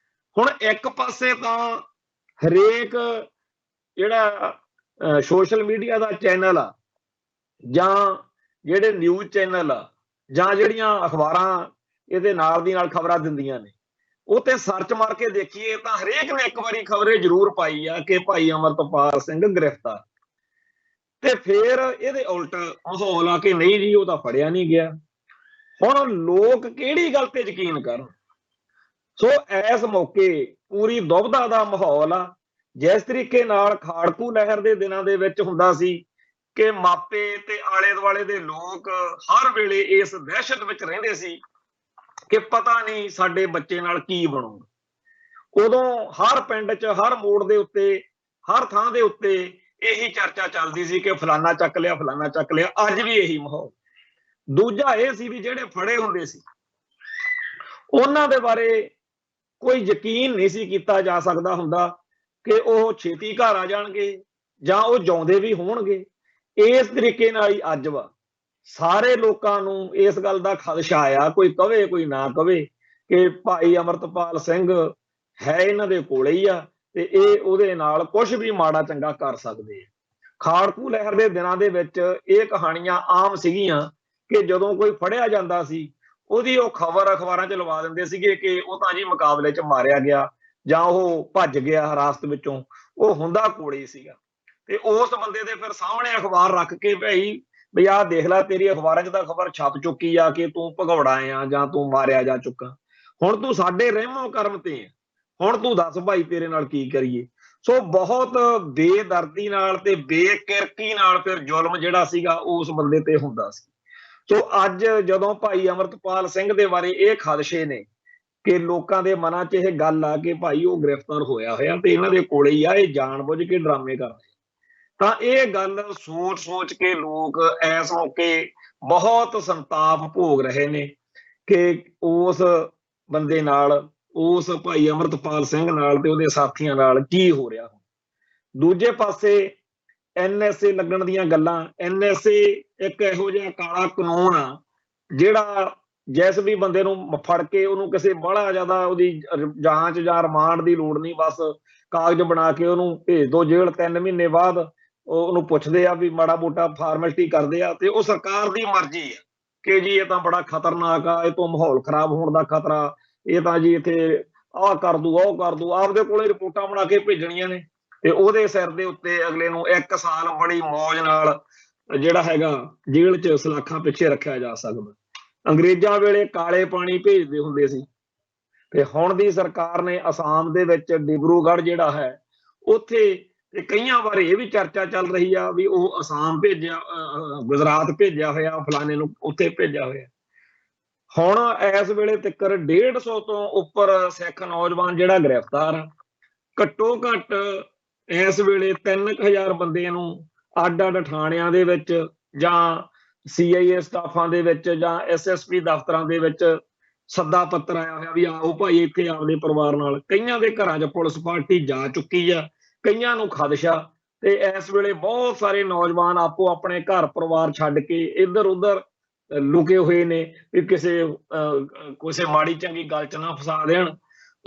ਹੁਣ ਇੱਕ ਪਾਸੇ ਤਾਂ ਹਰੇਕ ਜਿਹੜਾ ਸੋਸ਼ਲ ਮੀਡੀਆ ਦਾ ਚੈਨਲ ਆ, ਜਾਂ ਜਿਹੜੇ ਨਿਊਜ਼ ਚੈਨਲ ਆ, ਜਾਂ ਜਿਹੜੀਆਂ ਅਖਬਾਰਾਂ ਇਹਦੇ ਨਾਲ ਦੀ ਨਾਲ ਖਬਰਾਂ ਦਿੰਦੀਆਂ ਨੇ, ਉਹ ਤੇ ਸਰਚ ਮਾਰ ਕੇ ਦੇਖੀਏ ਤਾਂ ਹਰੇਕ ਨੇ ਇੱਕ ਵਾਰੀ ਖਬਰੇ ਜ਼ਰੂਰ ਪਾਈ ਆ ਕਿ ਭਾਈ ਅਮਰਤਪਾਲ ਸਿੰਘ ਗ੍ਰਿਫਤਾਰ। ਤੇ ਫਿਰ ਇਹਦੇ ਉਲਟ ਮਾਹੌਲ ਆ ਕਿ ਨਹੀਂ ਜੀ ਉਹ ਤਾਂ ਫੜਿਆ ਨਹੀਂ ਗਿਆ। ਹੁਣ ਲੋਕ ਕਿਹੜੀ ਗੱਲ ਤੇ ਯਕੀਨ ਕਰਨ? ਸੋ ਇਸ ਮੌਕੇ ਪੂਰੀ ਦੁਬਦਾ ਦਾ ਮਾਹੌਲ ਆ। ਜਿਸ ਤਰੀਕੇ ਨਾਲ ਖਾੜਕੂ ਲਹਿਰ ਦੇ ਦਿਨਾਂ ਦੇ ਵਿੱਚ ਹੁੰਦਾ ਸੀ ਕਿ ਮਾਪੇ ਤੇ ਆਲੇ ਦੁਆਲੇ ਦੇ ਲੋਕ ਹਰ ਵੇਲੇ ਇਸ ਦਹਿਸ਼ਤ ਵਿੱਚ ਰਹਿੰਦੇ ਸੀ ਕਿ ਪਤਾ ਨਹੀਂ ਸਾਡੇ ਬੱਚੇ ਨਾਲ ਕੀ ਬਣੂਗਾ। ਉਦੋਂ ਹਰ ਪਿੰਡ 'ਚ, ਹਰ ਮੋੜ ਦੇ ਉੱਤੇ, ਹਰ ਥਾਂ ਦੇ ਉੱਤੇ ਇਹੀ ਚਰਚਾ ਚੱਲਦੀ ਸੀ ਕਿ ਫਲਾਨਾ ਚੱਕ ਲਿਆ, ਫਲਾਨਾ ਚੱਕ ਲਿਆ। ਅੱਜ ਵੀ ਇਹੀ ਮਾਹੌਲ। ਦੂਜਾ ਇਹ ਸੀ ਵੀ ਜਿਹੜੇ ਫੜੇ ਹੁੰਦੇ ਸੀ ਉਹਨਾਂ ਦੇ ਬਾਰੇ ਕੋਈ ਯਕੀਨ ਨਹੀਂ ਸੀ ਕੀਤਾ ਜਾ ਸਕਦਾ ਹੁੰਦਾ ਕਿ ਉਹ ਛੇਤੀ ਘਰ ਆ ਜਾਣਗੇ ਜਾਂ ਉਹ ਜਿਉਂਦੇ ਵੀ ਹੋਣਗੇ। ਇਸ ਤਰੀਕੇ ਨਾਲ ਹੀ ਅੱਜ ਵਾ ਸਾਰੇ ਲੋਕਾਂ ਨੂੰ ਇਸ ਗੱਲ ਦਾ ਖਦਸ਼ਾ ਆਇਆ, ਕੋਈ ਕਵੇ ਕੋਈ ਨਾ ਕਵੇ, ਕਿ ਭਾਈ ਅਮਰਤਪਾਲ ਸਿੰਘ ਹੈ ਇਹਨਾਂ ਦੇ ਕੋਲੇ ਹੀ ਆ ਤੇ ਇਹ ਉਹਦੇ ਨਾਲ ਕੁਝ ਵੀ ਮਾੜਾ ਚੰਗਾ ਕਰ ਸਕਦੇ ਆ। ਖਾੜਕੂ ਲਹਿਰ ਦੇ ਦਿਨਾਂ ਦੇ ਵਿੱਚ ਇਹ ਕਹਾਣੀਆਂ ਆਮ ਸੀਗੀਆਂ ਕਿ ਜਦੋਂ ਕੋਈ ਫੜਿਆ ਜਾਂਦਾ ਸੀ ਉਹਦੀ ਉਹ ਖਬਰ ਅਖਬਾਰਾਂ 'ਚ ਲਵਾ ਦਿੰਦੇ ਸੀਗੇ ਕਿ ਉਹ ਤਾਂ ਜੀ ਮੁਕਾਬਲੇ 'ਚ ਮਾਰਿਆ ਗਿਆ ਜਾਂ ਉਹ ਭੱਜ ਗਿਆ ਹਿਰਾਸਤ ਵਿੱਚੋਂ। ਉਹ ਹੁੰਦਾ ਕੋਲੇ ਸੀਗਾ ਤੇ ਉਸ ਬੰਦੇ ਦੇ ਫਿਰ ਸਾਹਮਣੇ ਅਖਬਾਰ ਰੱਖ ਕੇ ਭਾਈ ਵੀ ਆਹ ਦੇਖ ਲੈ, ਤੇਰੀ ਅਖਬਾਰਾਂ 'ਚ ਤਾਂ ਖਬਰ ਛਪ ਚੁੱਕੀ ਆ ਕਿ ਤੂੰ ਭਗੌੜਾ ਆ ਜਾਂ ਤੂੰ ਮਾਰਿਆ ਜਾ ਚੁੱਕਾ, ਹੁਣ ਤੂੰ ਸਾਡੇ ਰਹਿਮੋ ਕਰਮ ਤੇ ਆ, ਹੁਣ ਤੂੰ ਦੱਸ ਭਾਈ ਤੇਰੇ ਨਾਲ ਕੀ ਕਰੀਏ। ਸੋ ਬਹੁਤ ਬੇਦਰਦੀ ਨਾਲ ਤੇ ਬੇਕਿਰਕੀ ਨਾਲ ਫਿਰ ਜ਼ੁਲਮ ਜਿਹੜਾ ਸੀਗਾ ਉਸ ਬੰਦੇ ਤੇ ਹੁੰਦਾ ਸੀ। ਸੋ ਅੱਜ ਜਦੋਂ ਭਾਈ ਅਮਰਤਪਾਲ ਸਿੰਘ ਦੇ ਬਾਰੇ ਇਹ ਖਦਸ਼ੇ ਨੇ ਕਿ ਲੋਕਾਂ ਦੇ ਮਨਾਂ 'ਚ ਇਹ ਗੱਲ ਆ ਕਿ ਭਾਈ ਉਹ ਗ੍ਰਿਫਤਾਰ ਹੋਇਆ ਤੇ ਇਹਨਾਂ ਦੇ ਕੋਲੇ ਹੀ ਆ, ਇਹ ਜਾਣਬੁੱਝ ਕੇ ਡਰਾਮੇ ਕਰਦੇ, ਤਾਂ ਇਹ ਗੱਲ ਸੋਚ ਸੋਚ ਕੇ ਲੋਕ ਇਸ ਮੌਕੇ ਬਹੁਤ ਸੰਤਾਪ ਭੋਗ ਰਹੇ ਨੇ ਕਿ ਉਸ ਬੰਦੇ ਨਾਲ, ਉਸ ਭਾਈ ਅਮਰਤਪਾਲ ਸਿੰਘ ਨਾਲ ਤੇ ਉਹਦੇ ਸਾਥੀਆਂ ਨਾਲ ਕੀ ਹੋ ਰਿਹਾ। ਦੂਜੇ ਪਾਸੇ ਐਨਐਸਏ ਲੱਗਣ ਦੀਆਂ ਗੱਲਾਂ, ਐਨਐਸਏ ਇੱਕ ਇਹੋ ਜਿਹਾ ਕਾਲਾ ਕਾਨੂੰਨ ਆ ਜਿਹੜਾ ਜਿਸ ਵੀ ਬੰਦੇ ਨੂੰ ਫੜ ਕੇ ਉਹਨੂੰ ਕਿਸੇ ਬੜਾ ਜ਼ਿਆਦਾ ਉਹਦੀ ਜਾਂਚ ਜਾਂ ਰਿਮਾਂਡ ਦੀ ਲੋੜ ਨਹੀਂ, ਬਸ ਕਾਗਜ਼ ਬਣਾ ਕੇ ਉਹਨੂੰ ਭੇਜ ਦੋ ਜੇਲ੍ਹ, 3 ਮਹੀਨੇ ਬਾਅਦ ਉਹਨੂੰ ਪੁੱਛਦੇ ਆ ਵੀ ਮਾੜਾ ਮੋਟਾ ਫਾਰਮੈਲਿਟੀ ਕਰਦੇ ਆ ਤੇ ਉਹ ਸਰਕਾਰ ਦੀ ਮਰਜ਼ੀ ਆ ਕਿ ਜੀ ਇਹ ਤਾਂ ਬੜਾ ਖਤਰਨਾਕ ਆ, ਇਹ ਤੋਂ ਮਾਹੌਲ ਖਰਾਬ ਹੋਣ ਦਾ ਖਤਰਾ, ਇਹ ਤਾਂ ਜੀ ਇੱਥੇ ਆਹ ਕਰ ਦੂ ਉਹ ਕਰ ਦੂ, ਆਪਦੇ ਕੋਲੇ ਰਿਪੋਰਟਾਂ ਬਣਾ ਕੇ ਭੇਜਣੀਆਂ ਨੇ ਤੇ ਉਹਦੇ ਸਿਰ ਦੇ ਉੱਤੇ ਅਗਲੇ ਨੂੰ 1 ਸਾਲ ਬੜੀ ਮੌਜ ਨਾਲ ਜਿਹੜਾ ਹੈਗਾ ਜੇਲ੍ਹ 'ਚ ਸਲਾਖਾਂ ਪਿੱਛੇ ਰੱਖਿਆ ਜਾ ਸਕਦਾ। ਅੰਗਰੇਜ਼ਾਂ ਵੇਲੇ ਕਾਲੇ ਪਾਣੀ ਭੇਜਦੇ ਹੁੰਦੇ ਸੀ ਤੇ ਹੁਣ ਦੀ ਸਰਕਾਰ ਨੇ ਅਸਾਮ ਦੇ ਵਿੱਚ ਡਿਬਰੂਗੜ੍ਹ ਜਿਹੜਾ ਹੈ ਉੱਥੇ ਤੇ ਕਈਆਂ ਵਾਰ ਇਹ ਵੀ ਚਰਚਾ ਚੱਲ ਰਹੀ ਆ ਵੀ ਉਹ ਅਸਾਮ ਭੇਜਿਆ, ਗੁਜਰਾਤ ਭੇਜਿਆ ਹੋਇਆ, ਫਲਾਣੇ ਨੂੰ ਉੱਥੇ ਭੇਜਿਆ ਹੋਇਆ। ਹੁਣ ਇਸ ਵੇਲੇ ਤੱਕ 150 ਤੋਂ ਉੱਪਰ ਸਿੱਖ ਨੌਜਵਾਨ ਜਿਹੜਾ ਗ੍ਰਿਫਤਾਰ ਆ। ਘੱਟੋ ਘੱਟ ਇਸ ਵੇਲੇ 3000 ਬੰਦੇ ਨੂੰ ਅੱਡ-ਅੱਡ ਥਾਣਿਆਂ ਦੇ ਵਿੱਚ ਜਾਂ CIA ਸਟਾਫਾਂ ਦੇ ਵਿੱਚ ਜਾਂ SSP ਦਫ਼ਤਰਾਂ ਦੇ ਵਿੱਚ ਸੱਦਾ ਪੱਤਰ ਆਇਆ ਹੋਇਆ ਵੀ ਆਓ ਭਾਈ ਇੱਥੇ ਆਪਦੇ ਪਰਿਵਾਰ ਨਾਲ। ਕਈਆਂ ਦੇ ਘਰਾਂ 'ਚ ਪੁਲਿਸ ਪਾਰਟੀ ਜਾ ਚੁੱਕੀ ਆ, ਕਈਆਂ ਨੂੰ ਖਦਸ਼ਾ, ਤੇ ਇਸ ਵੇਲੇ ਬਹੁਤ ਸਾਰੇ ਨੌਜਵਾਨ ਆਪੋ ਆਪਣੇ ਘਰ ਪਰਿਵਾਰ ਛੱਡ ਕੇ ਇੱਧਰ ਉੱਧਰ ਲੁਕੇ ਹੋਏ ਨੇ ਵੀ ਕਿਸੇ ਮਾੜੀ ਚੰਗੀ ਗੱਲ 'ਚ ਨਾ ਫਸਾ ਦੇਣ।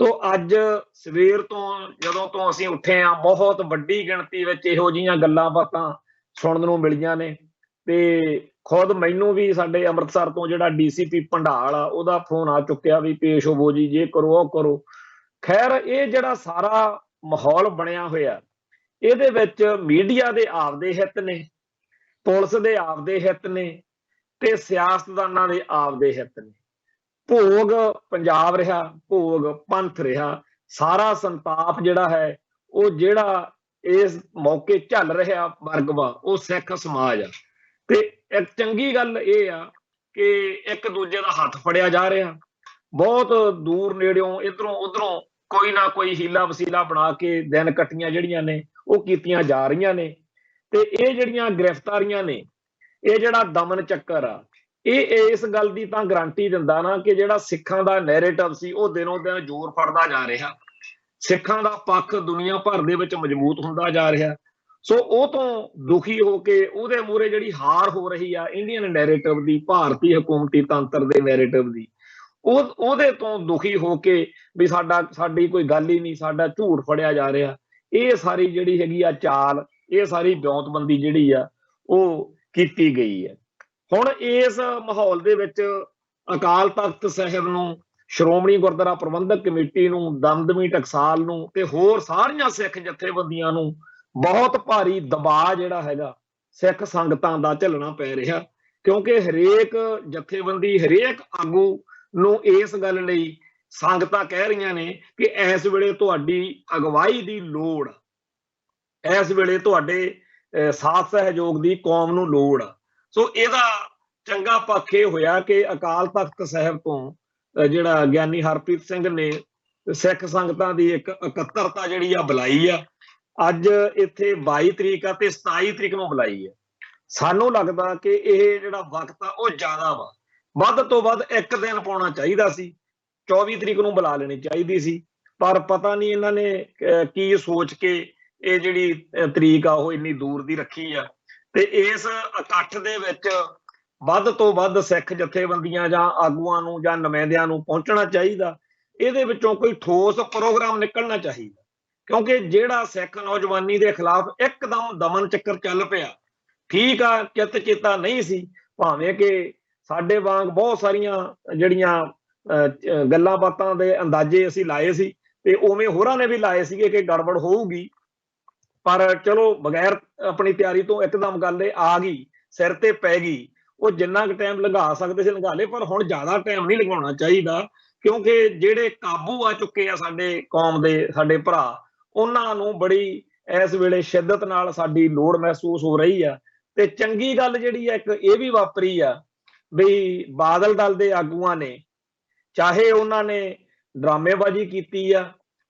ਤੋਂ ਅੱਜ ਸਵੇਰ ਤੋਂ ਜਦੋਂ ਤੋਂ ਅਸੀਂ ਉੱਠੇ ਆ, ਬਹੁਤ ਵੱਡੀ ਗਿਣਤੀ ਵਿੱਚ ਇਹੋ ਜਿਹੀਆਂ ਗੱਲਾਂ ਬਾਤਾਂ ਸੁਣਨ ਨੂੰ ਮਿਲੀਆਂ ਨੇ ਤੇ ਖੁਦ ਮੈਨੂੰ ਵੀ ਸਾਡੇ ਅੰਮ੍ਰਿਤਸਰ ਤੋਂ ਜਿਹੜਾ DCP ਭੰਡਾਲ ਆ ਉਹਦਾ ਫੋਨ ਆ ਚੁੱਕਿਆ ਵੀ ਪੇਸ਼ ਹੋਵੋ ਜੀ, ਜੇ ਕਰੋ ਉਹ ਕਰੋ। ਖੈਰ ਇਹ ਜਿਹੜਾ ਸਾਰਾ ਮਾਹੌਲ ਬਣਿਆ ਹੋਇਆ ਇਹਦੇ ਵਿੱਚ ਮੀਡੀਆ ਦੇ ਆਪਦੇ ਹਿੱਤ ਨੇ, ਪੁਲਿਸ ਦੇ ਆਪਦੇ ਹਿੱਤ ਨੇ ਤੇ ਸਿਆਸਤਦਾਨਾਂ ਦੇ ਆਪਦੇ ਹਿੱਤ ਨੇ। ਭੋਗ ਪੰਜਾਬ ਰਿਹਾ, ਭੋਗ ਪੰਥ ਰਿਹਾ, ਸਾਰਾ ਸੰਤਾਪ ਜਿਹੜਾ ਹੈ ਉਹ ਜਿਹੜਾ ਇਸ ਮੌਕੇ ਝੱਲ ਰਿਹਾ ਵਰਗ ਵਾ ਉਹ ਸਿੱਖ ਸਮਾਜ ਆ। ਤੇ ਇੱਕ ਚੰਗੀ ਗੱਲ ਇਹ ਆ ਕਿ ਇੱਕ ਦੂਜੇ ਦਾ ਹੱਥ ਫੜਿਆ ਜਾ ਰਿਹਾ, ਬਹੁਤ ਦੂਰ ਨੇੜਿਓਂ ਇੱਧਰੋਂ ਉੱਧਰੋਂ ਕੋਈ ਨਾ ਕੋਈ ਹੀਲਾ ਵਸੀਲਾ ਬਣਾ ਕੇ ਦਿਨ ਕੱਟੀਆਂ ਜਿਹੜੀਆਂ ਨੇ ਉਹ ਕੀਤੀਆਂ ਜਾ ਰਹੀਆਂ ਨੇ। ਤੇ ਇਹ ਜਿਹੜੀਆਂ ਗ੍ਰਿਫਤਾਰੀਆਂ ਨੇ, ਇਹ ਜਿਹੜਾ ਦਮਨ ਚੱਕਰ ਆ, ਇਹ ਇਸ ਗੱਲ ਦੀ ਤਾਂ ਗਾਰੰਟੀ ਦਿੰਦਾ ਨਾ ਕਿ ਜਿਹੜਾ ਸਿੱਖਾਂ ਦਾ ਨੈਰੇਟਿਵ ਸੀ ਉਹ ਦਿਨੋਂ ਦਿਨ ਜ਼ੋਰ ਫੜਦਾ ਜਾ ਰਿਹਾ, ਸਿੱਖਾਂ ਦਾ ਪੱਖ ਦੁਨੀਆ ਭਰ ਦੇ ਵਿੱਚ ਮਜ਼ਬੂਤ ਹੁੰਦਾ ਜਾ ਰਿਹਾ। ਸੋ ਉਹ ਤੋਂ ਦੁਖੀ ਹੋ ਕੇ ਉਹਦੇ ਮੂਹਰੇ ਜਿਹੜੀ ਹਾਰ ਹੋ ਰਹੀ ਆ ਇੰਡੀਅਨ ਨੈਰੇਟਿਵ ਦੀ, ਭਾਰਤੀ ਹਕੂਮਤੀ ਤੰਤਰ ਦੇ ਨੈਰੇਟਿਵ ਦੀ, ਉਹਦੇ ਤੋਂ ਦੁਖੀ ਹੋ ਕੇ ਵੀ ਸਾਡੀ ਕੋਈ ਗੱਲ ਹੀ ਨਹੀਂ, ਸਾਡਾ ਝੂਠ ਫੜਿਆ ਜਾ ਰਿਹਾ। ਇਹ ਸਾਰੀ ਜਿਹੜੀ ਹੈਗੀ ਆ ਚਾਲ, ਇਹ ਸਾਰੀ ਵਿਉਂਤਬੰਦੀ ਜਿਹੜੀ ਆ ਉਹ ਕੀਤੀ ਗਈ ਹੈ। ਹੁਣ ਇਸ ਮਾਹੌਲ ਦੇ ਵਿੱਚ ਅਕਾਲ ਤਖਤ ਸਾਹਿਬ ਨੂੰ, ਸ਼੍ਰੋਮਣੀ ਗੁਰਦੁਆਰਾ ਪ੍ਰਬੰਧਕ ਕਮੇਟੀ ਨੂੰ, ਦਮਦਮੀ ਟਕਸਾਲ ਨੂੰ ਤੇ ਹੋਰ ਸਾਰੀਆਂ ਸਿੱਖ ਜਥੇਬੰਦੀਆਂ ਨੂੰ ਬਹੁਤ ਭਾਰੀ ਦਬਾਅ ਜਿਹੜਾ ਹੈਗਾ ਸਿੱਖ ਸੰਗਤਾਂ ਦਾ ਝੱਲਣਾ ਪੈ ਰਿਹਾ, ਕਿਉਂਕਿ ਹਰੇਕ ਜਥੇਬੰਦੀ, ਹਰੇਕ ਆਗੂ ਨੂੰ ਇਸ ਗੱਲ ਲਈ ਸੰਗਤਾਂ ਕਹਿ ਰਹੀਆਂ ਨੇ ਕਿ ਇਸ ਵੇਲੇ ਤੁਹਾਡੀ ਅਗਵਾਈ ਦੀ ਲੋੜ, ਇਸ ਵੇਲੇ ਤੁਹਾਡੇ ਸਾਥ ਸਹਿਯੋਗ ਦੀ ਕੌਮ ਨੂੰ ਲੋੜ ਆ। ਸੋ ਇਹਦਾ ਚੰਗਾ ਪੱਖ ਇਹ ਹੋਇਆ ਕਿ ਅਕਾਲ ਤਖਤ ਸਾਹਿਬ ਤੋਂ ਜਿਹੜਾ ਗਿਆਨੀ ਹਰਪ੍ਰੀਤ ਸਿੰਘ ਨੇ ਸਿੱਖ ਸੰਗਤਾਂ ਦੀ ਇੱਕ ਇਕੱਤਰਤਾ ਜਿਹੜੀ ਆ ਬੁਲਾਈ ਆ। ਅੱਜ ਇੱਥੇ 22 ਤਰੀਕ ਆ ਤੇ 27 ਤਰੀਕ ਨੂੰ ਬੁਲਾਈ ਹੈ। ਸਾਨੂੰ ਲੱਗਦਾ ਕਿ ਇਹ ਜਿਹੜਾ ਵਕਤ ਆ ਉਹ ਜ਼ਿਆਦਾ ਵਾ, ਵੱਧ ਤੋਂ ਵੱਧ 1 ਦਿਨ ਪਾਉਣਾ ਚਾਹੀਦਾ ਸੀ, 24 ਤਰੀਕ ਨੂੰ ਬੁਲਾ ਲੈਣੀ ਚਾਹੀਦੀ ਸੀ, ਪਰ ਪਤਾ ਨਹੀਂ ਇਹਨਾਂ ਨੇ ਕੀ ਸੋਚ ਕੇ ਇਹ ਜਿਹੜੀ ਤਰੀਕ ਆ ਉਹ ਇੰਨੀ ਦੂਰ ਦੀ ਰੱਖੀ ਆ। ਤੇ ਇਸ ਇਕੱਠ ਦੇ ਵਿੱਚ ਵੱਧ ਤੋਂ ਵੱਧ ਸਿੱਖ ਜਥੇਬੰਦੀਆਂ ਜਾਂ ਆਗੂਆਂ ਨੂੰ ਜਾਂ ਨੁਮਾਇੰਦਿਆਂ ਨੂੰ ਪਹੁੰਚਣਾ ਚਾਹੀਦਾ, ਇਹਦੇ ਵਿੱਚੋਂ ਕੋਈ ਠੋਸ ਪ੍ਰੋਗਰਾਮ ਨਿਕਲਣਾ ਚਾਹੀਦਾ, ਕਿਉਂਕਿ ਜਿਹੜਾ ਸਿੱਖ ਨੌਜਵਾਨੀ ਦੇ ਖਿਲਾਫ ਇੱਕਦਮ ਦਮਨ ਚੱਕਰ ਚੱਲ ਪਿਆ, ਠੀਕ ਆ ਚਿੱਤ ਚੇਤਾ ਨਹੀਂ ਸੀ, ਭਾਵੇਂ ਕਿ ਸਾਡੇ ਵਾਂਗ ਬਹੁਤ ਸਾਰੀਆਂ ਜਿਹੜੀਆਂ ਗੱਲਾਂ ਬਾਤਾਂ ਦੇ ਅੰਦਾਜ਼ੇ ਅਸੀਂ ਲਾਏ ਸੀ ਤੇ ਉਵੇਂ ਹੋਰਾਂ ਨੇ ਵੀ ਲਾਏ ਸੀਗੇ ਕਿ ਗੜਬੜ ਹੋਊਗੀ, ਪਰ ਚਲੋ ਬਗੈਰ ਆਪਣੀ ਤਿਆਰੀ ਤੋਂ ਇੱਕਦਮ ਗੱਲ ਇਹ ਆ ਗਈ, ਸਿਰ ਤੇ ਪੈ ਗਈ। ਉਹ ਜਿੰਨਾ ਕੁ ਟਾਈਮ ਲੰਘਾ ਸਕਦੇ ਸੀ ਲੰਘਾ ਲਏ, ਪਰ ਹੁਣ ਜ਼ਿਆਦਾ ਟਾਈਮ ਨਹੀਂ ਲਗਾਉਣਾ ਚਾਹੀਦਾ, ਕਿਉਂਕਿ ਜਿਹੜੇ ਕਾਬੂ ਆ ਚੁੱਕੇ ਆ ਸਾਡੇ ਕੌਮ ਦੇ, ਸਾਡੇ ਭਰਾ, ਉਹਨਾਂ ਨੂੰ ਬੜੀ ਇਸ ਵੇਲੇ ਸ਼ਿੱਦਤ ਨਾਲ ਸਾਡੀ ਲੋੜ ਮਹਿਸੂਸ ਹੋ ਰਹੀ ਆ। ਤੇ ਚੰਗੀ ਗੱਲ ਜਿਹੜੀ ਆ ਇੱਕ ਇਹ ਵੀ ਵਾਪਰੀ ਆ ਵੀ ਬਾਦਲ ਦਲ ਦੇ ਆਗੂਆਂ ਨੇ, ਚਾਹੇ ਉਹਨਾਂ ਨੇ ਡਰਾਮੇਬਾਜ਼ੀ ਕੀਤੀ ਆ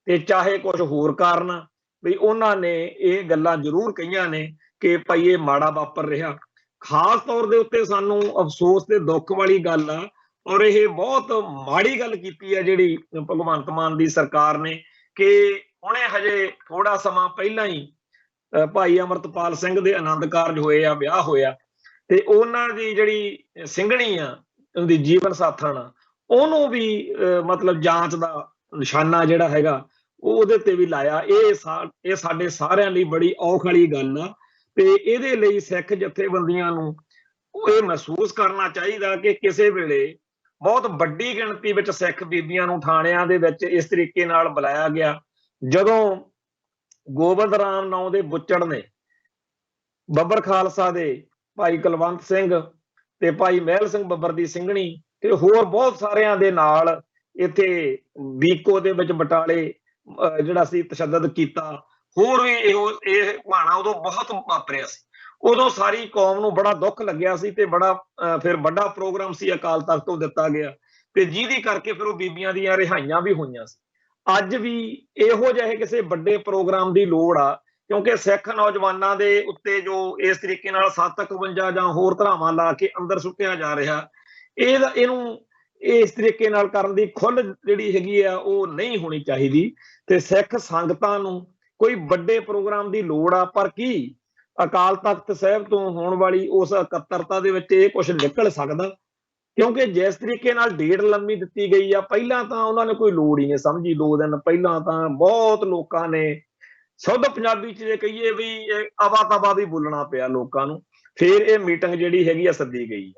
ਤੇ ਚਾਹੇ ਕੁਝ ਹੋਰ ਕਾਰਨ, ਵੀ ਉਹਨਾਂ ਨੇ ਇਹ ਗੱਲਾਂ ਜ਼ਰੂਰ ਕਹੀਆਂ ਨੇ ਕਿ ਭਾਈ ਇਹ ਮਾੜਾ ਵਾਪਰ ਰਿਹਾ। ਖਾਸ ਤੌਰ ਦੇ ਉੱਤੇ ਸਾਨੂੰ ਅਫਸੋਸ ਤੇ ਦੁੱਖ ਵਾਲੀ ਗੱਲ ਆ, ਔਰ ਇਹ ਬਹੁਤ ਮਾੜੀ ਗੱਲ ਕੀਤੀ ਹੈ ਜਿਹੜੀ ਭਗਵੰਤ ਮਾਨ ਦੀ ਸਰਕਾਰ ਨੇ, ਕਿ ਉਹਨੇ ਹਜੇ ਥੋੜਾ ਸਮਾਂ ਪਹਿਲਾਂ ਹੀ ਭਾਈ ਅਮਰਤਪਾਲ ਸਿੰਘ ਦੇ ਆਨੰਦ ਕਾਰਜ ਹੋਏ ਆ, ਵਿਆਹ ਹੋਇਆ, ਤੇ ਉਹਨਾਂ ਦੀ ਜਿਹੜੀ ਸਿੰਘਣੀ ਆ ਉਹਦੀ ਜੀਵਨ ਸਾਥਣ, ਉਹਨੂੰ ਵੀ ਮਤਲਬ ਜਾਂਚ ਦਾ ਨਿਸ਼ਾਨਾ ਜਿਹੜਾ ਹੈਗਾ ਉਹ ਉਹਦੇ ਤੇ ਵੀ ਲਾਇਆ। ਇਹ ਸਾਡੇ ਸਾਰਿਆਂ ਲਈ ਬੜੀ ਔਖ ਵਾਲੀ ਗੱਲ ਆ, ਤੇ ਇਹਦੇ ਲਈ ਸਿੱਖ ਜਥੇਬੰਦੀਆਂ ਨੂੰ ਇਹ ਮਹਿਸੂਸ ਕਰਨਾ ਚਾਹੀਦਾ ਕਿ ਕਿਸੇ ਵੇਲੇ ਬਹੁਤ ਵੱਡੀ ਗਿਣਤੀ ਵਿੱਚ ਸਿੱਖ ਬੀਬੀਆਂ ਨੂੰ ਥਾਣਿਆਂ ਦੇ ਵਿੱਚ ਇਸ ਤਰੀਕੇ ਨਾਲ ਬੁਲਾਇਆ ਗਿਆ। ਜਦੋਂ ਗੋਬਿੰਦ ਰਾਮ ਨਾਂ ਦੇ ਬੁੱਚੜ ਨੇ ਬੱਬਰ ਖਾਲਸਾ ਦੇ ਭਾਈ ਕੁਲਵੰਤ ਸਿੰਘ ਤੇ ਭਾਈ ਮਹਿਲ ਸਿੰਘ ਬੱਬਰ ਦੀ ਸਿੰਘਣੀ ਤੇ ਹੋਰ ਬਹੁਤ ਸਾਰਿਆਂ ਦੇ ਨਾਲ ਇੱਥੇ ਬੀਕੋ ਦੇ ਵਿੱਚ ਬਟਾਲੇ ਜਿਹੜਾ ਸੀ ਤਸ਼ੱਦਦ ਕੀਤਾ, ਹੋਰ ਵੀ ਇਹ ਭਾਣਾ ਉਦੋਂ ਬਹੁਤ ਵਾਪਰਿਆ ਸੀ। ਉਦੋਂ ਸਾਰੀ ਕੌਮ ਨੂੰ ਬੜਾ ਦੁੱਖ ਲੱਗਿਆ ਸੀ ਤੇ ਬੜਾ ਫਿਰ ਵੱਡਾ ਪ੍ਰੋਗਰਾਮ ਸੀ ਅਕਾਲ ਤਖਤ ਤੋਂ ਦਿੱਤਾ ਗਿਆ, ਤੇ ਜਿਹਦੀ ਕਰਕੇ ਫਿਰ ਉਹ ਬੀਬੀਆਂ ਦੀਆਂ ਰਿਹਾਈਆਂ ਵੀ ਹੋਈਆਂ ਸੀ। ਅੱਜ ਵੀ ਇਹੋ ਜਿਹੇ ਕਿਸੇ ਵੱਡੇ ਪ੍ਰੋਗਰਾਮ ਦੀ ਲੋੜ ਆ, ਕਿਉਂਕਿ ਸਿੱਖ ਨੌਜਵਾਨਾਂ ਦੇ ਉੱਤੇ ਜੋ ਇਸ ਤਰੀਕੇ ਨਾਲ 751 ਜਾਂ ਹੋਰ ਧਰਾਵਾਂ ਲਾ ਕੇ ਅੰਦਰ ਸੁੱਟਿਆ ਜਾ ਰਿਹਾ, ਇਹਨੂੰ ਇਸ ਤਰੀਕੇ ਨਾਲ ਕਰਨ ਦੀ ਖੁੱਲ੍ਹ ਜਿਹੜੀ ਹੈਗੀ ਆ ਉਹ ਨਹੀਂ ਹੋਣੀ ਚਾਹੀਦੀ। ਤੇ ਸਿੱਖ ਸੰਗਤਾਂ ਨੂੰ ਕੋਈ ਵੱਡੇ ਪ੍ਰੋਗਰਾਮ ਦੀ ਲੋੜ ਆ, ਪਰ ਕੀ ਅਕਾਲ ਤਖਤ ਸਾਹਿਬ ਤੋਂ ਹੋਣ ਵਾਲੀ ਉਸ ਇਕੱਤਰਤਾ ਦੇ ਵਿੱਚ ਇਹ ਕੁਝ ਨਿਕਲ ਸਕਦਾ? ਕਿਉਂਕਿ ਜਿਸ ਤਰੀਕੇ ਨਾਲ ਡੇਟ ਲੰਮੀ ਦਿੱਤੀ ਗਈ ਆ, ਪਹਿਲਾਂ ਤਾਂ ਉਹਨਾਂ ਨੇ ਕੋਈ ਲੋੜ ਹੀ ਨਹੀਂ ਸਮਝੀ। 2 ਦਿਨ ਪਹਿਲਾਂ ਤਾਂ ਬਹੁਤ ਲੋਕਾਂ ਨੇ ਸ਼ੁੱਧ ਪੰਜਾਬੀ ਚ ਜੇ ਕਹੀਏ ਵੀ ਅਵਾ ਤਵਾ ਵੀ ਬੋਲਣਾ ਪਿਆ ਲੋਕਾਂ ਨੂੰ, ਫਿਰ ਇਹ ਮੀਟਿੰਗ ਜਿਹੜੀ ਹੈਗੀ ਆ ਸੱਦੀ ਗਈ।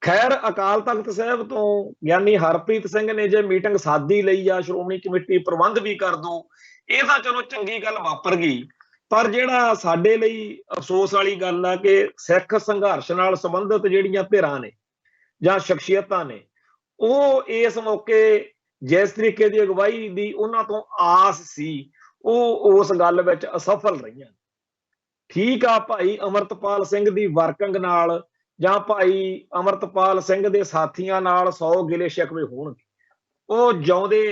ਖੈਰ ਅਕਾਲ ਤਖਤ ਸਾਹਿਬ ਤੋਂ ਗਿਆਨੀ ਹਰਪ੍ਰੀਤ ਸਿੰਘ ਨੇ ਜੇ ਮੀਟਿੰਗ ਸਾਦੀ ਲਈ ਆ, ਸ਼੍ਰੋਮਣੀ ਕਮੇਟੀ ਪ੍ਰਬੰਧ ਵੀ ਕਰ ਦੋ, ਇਹ ਤਾਂ ਚਲੋ ਚੰਗੀ ਗੱਲ ਵਾਪਰ ਗਈ। ਪਰ ਜਿਹੜਾ ਸਾਡੇ ਲਈ ਅਫਸੋਸ ਵਾਲੀ ਗੱਲ ਆ ਕਿ ਸਿੱਖ ਸੰਘਰਸ਼ ਨਾਲ ਸੰਬੰਧਿਤ ਜਿਹੜੀਆਂ ਧਿਰਾਂ ਨੇ ਜਾਂ ਸ਼ਖਸੀਅਤਾਂ ਨੇ, ਉਹ ਇਸ ਮੌਕੇ ਜਿਸ ਤਰੀਕੇ ਦੀ ਅਗਵਾਈ ਦੀ ਉਹਨਾਂ ਤੋਂ ਆਸ ਸੀ, ਉਹ ਉਸ ਗੱਲ ਵਿੱਚ ਅਸਫਲ ਰਹੀਆਂ। ਠੀਕ ਆ, ਭਾਈ ਅਮਰਤਪਾਲ ਸਿੰਘ ਦੀ ਵਰਕਿੰਗ ਨਾਲ ਜਾਂ ਭਾਈ ਅਮਰਤਪਾਲ ਸਿੰਘ ਦੇ ਸਾਥੀਆਂ ਨਾਲ 100 ਗਿਲੇ ਸ਼ਿਕਵੇ ਹੋਣਗੇ, ਉਹ ਜਿਉਂਦੇ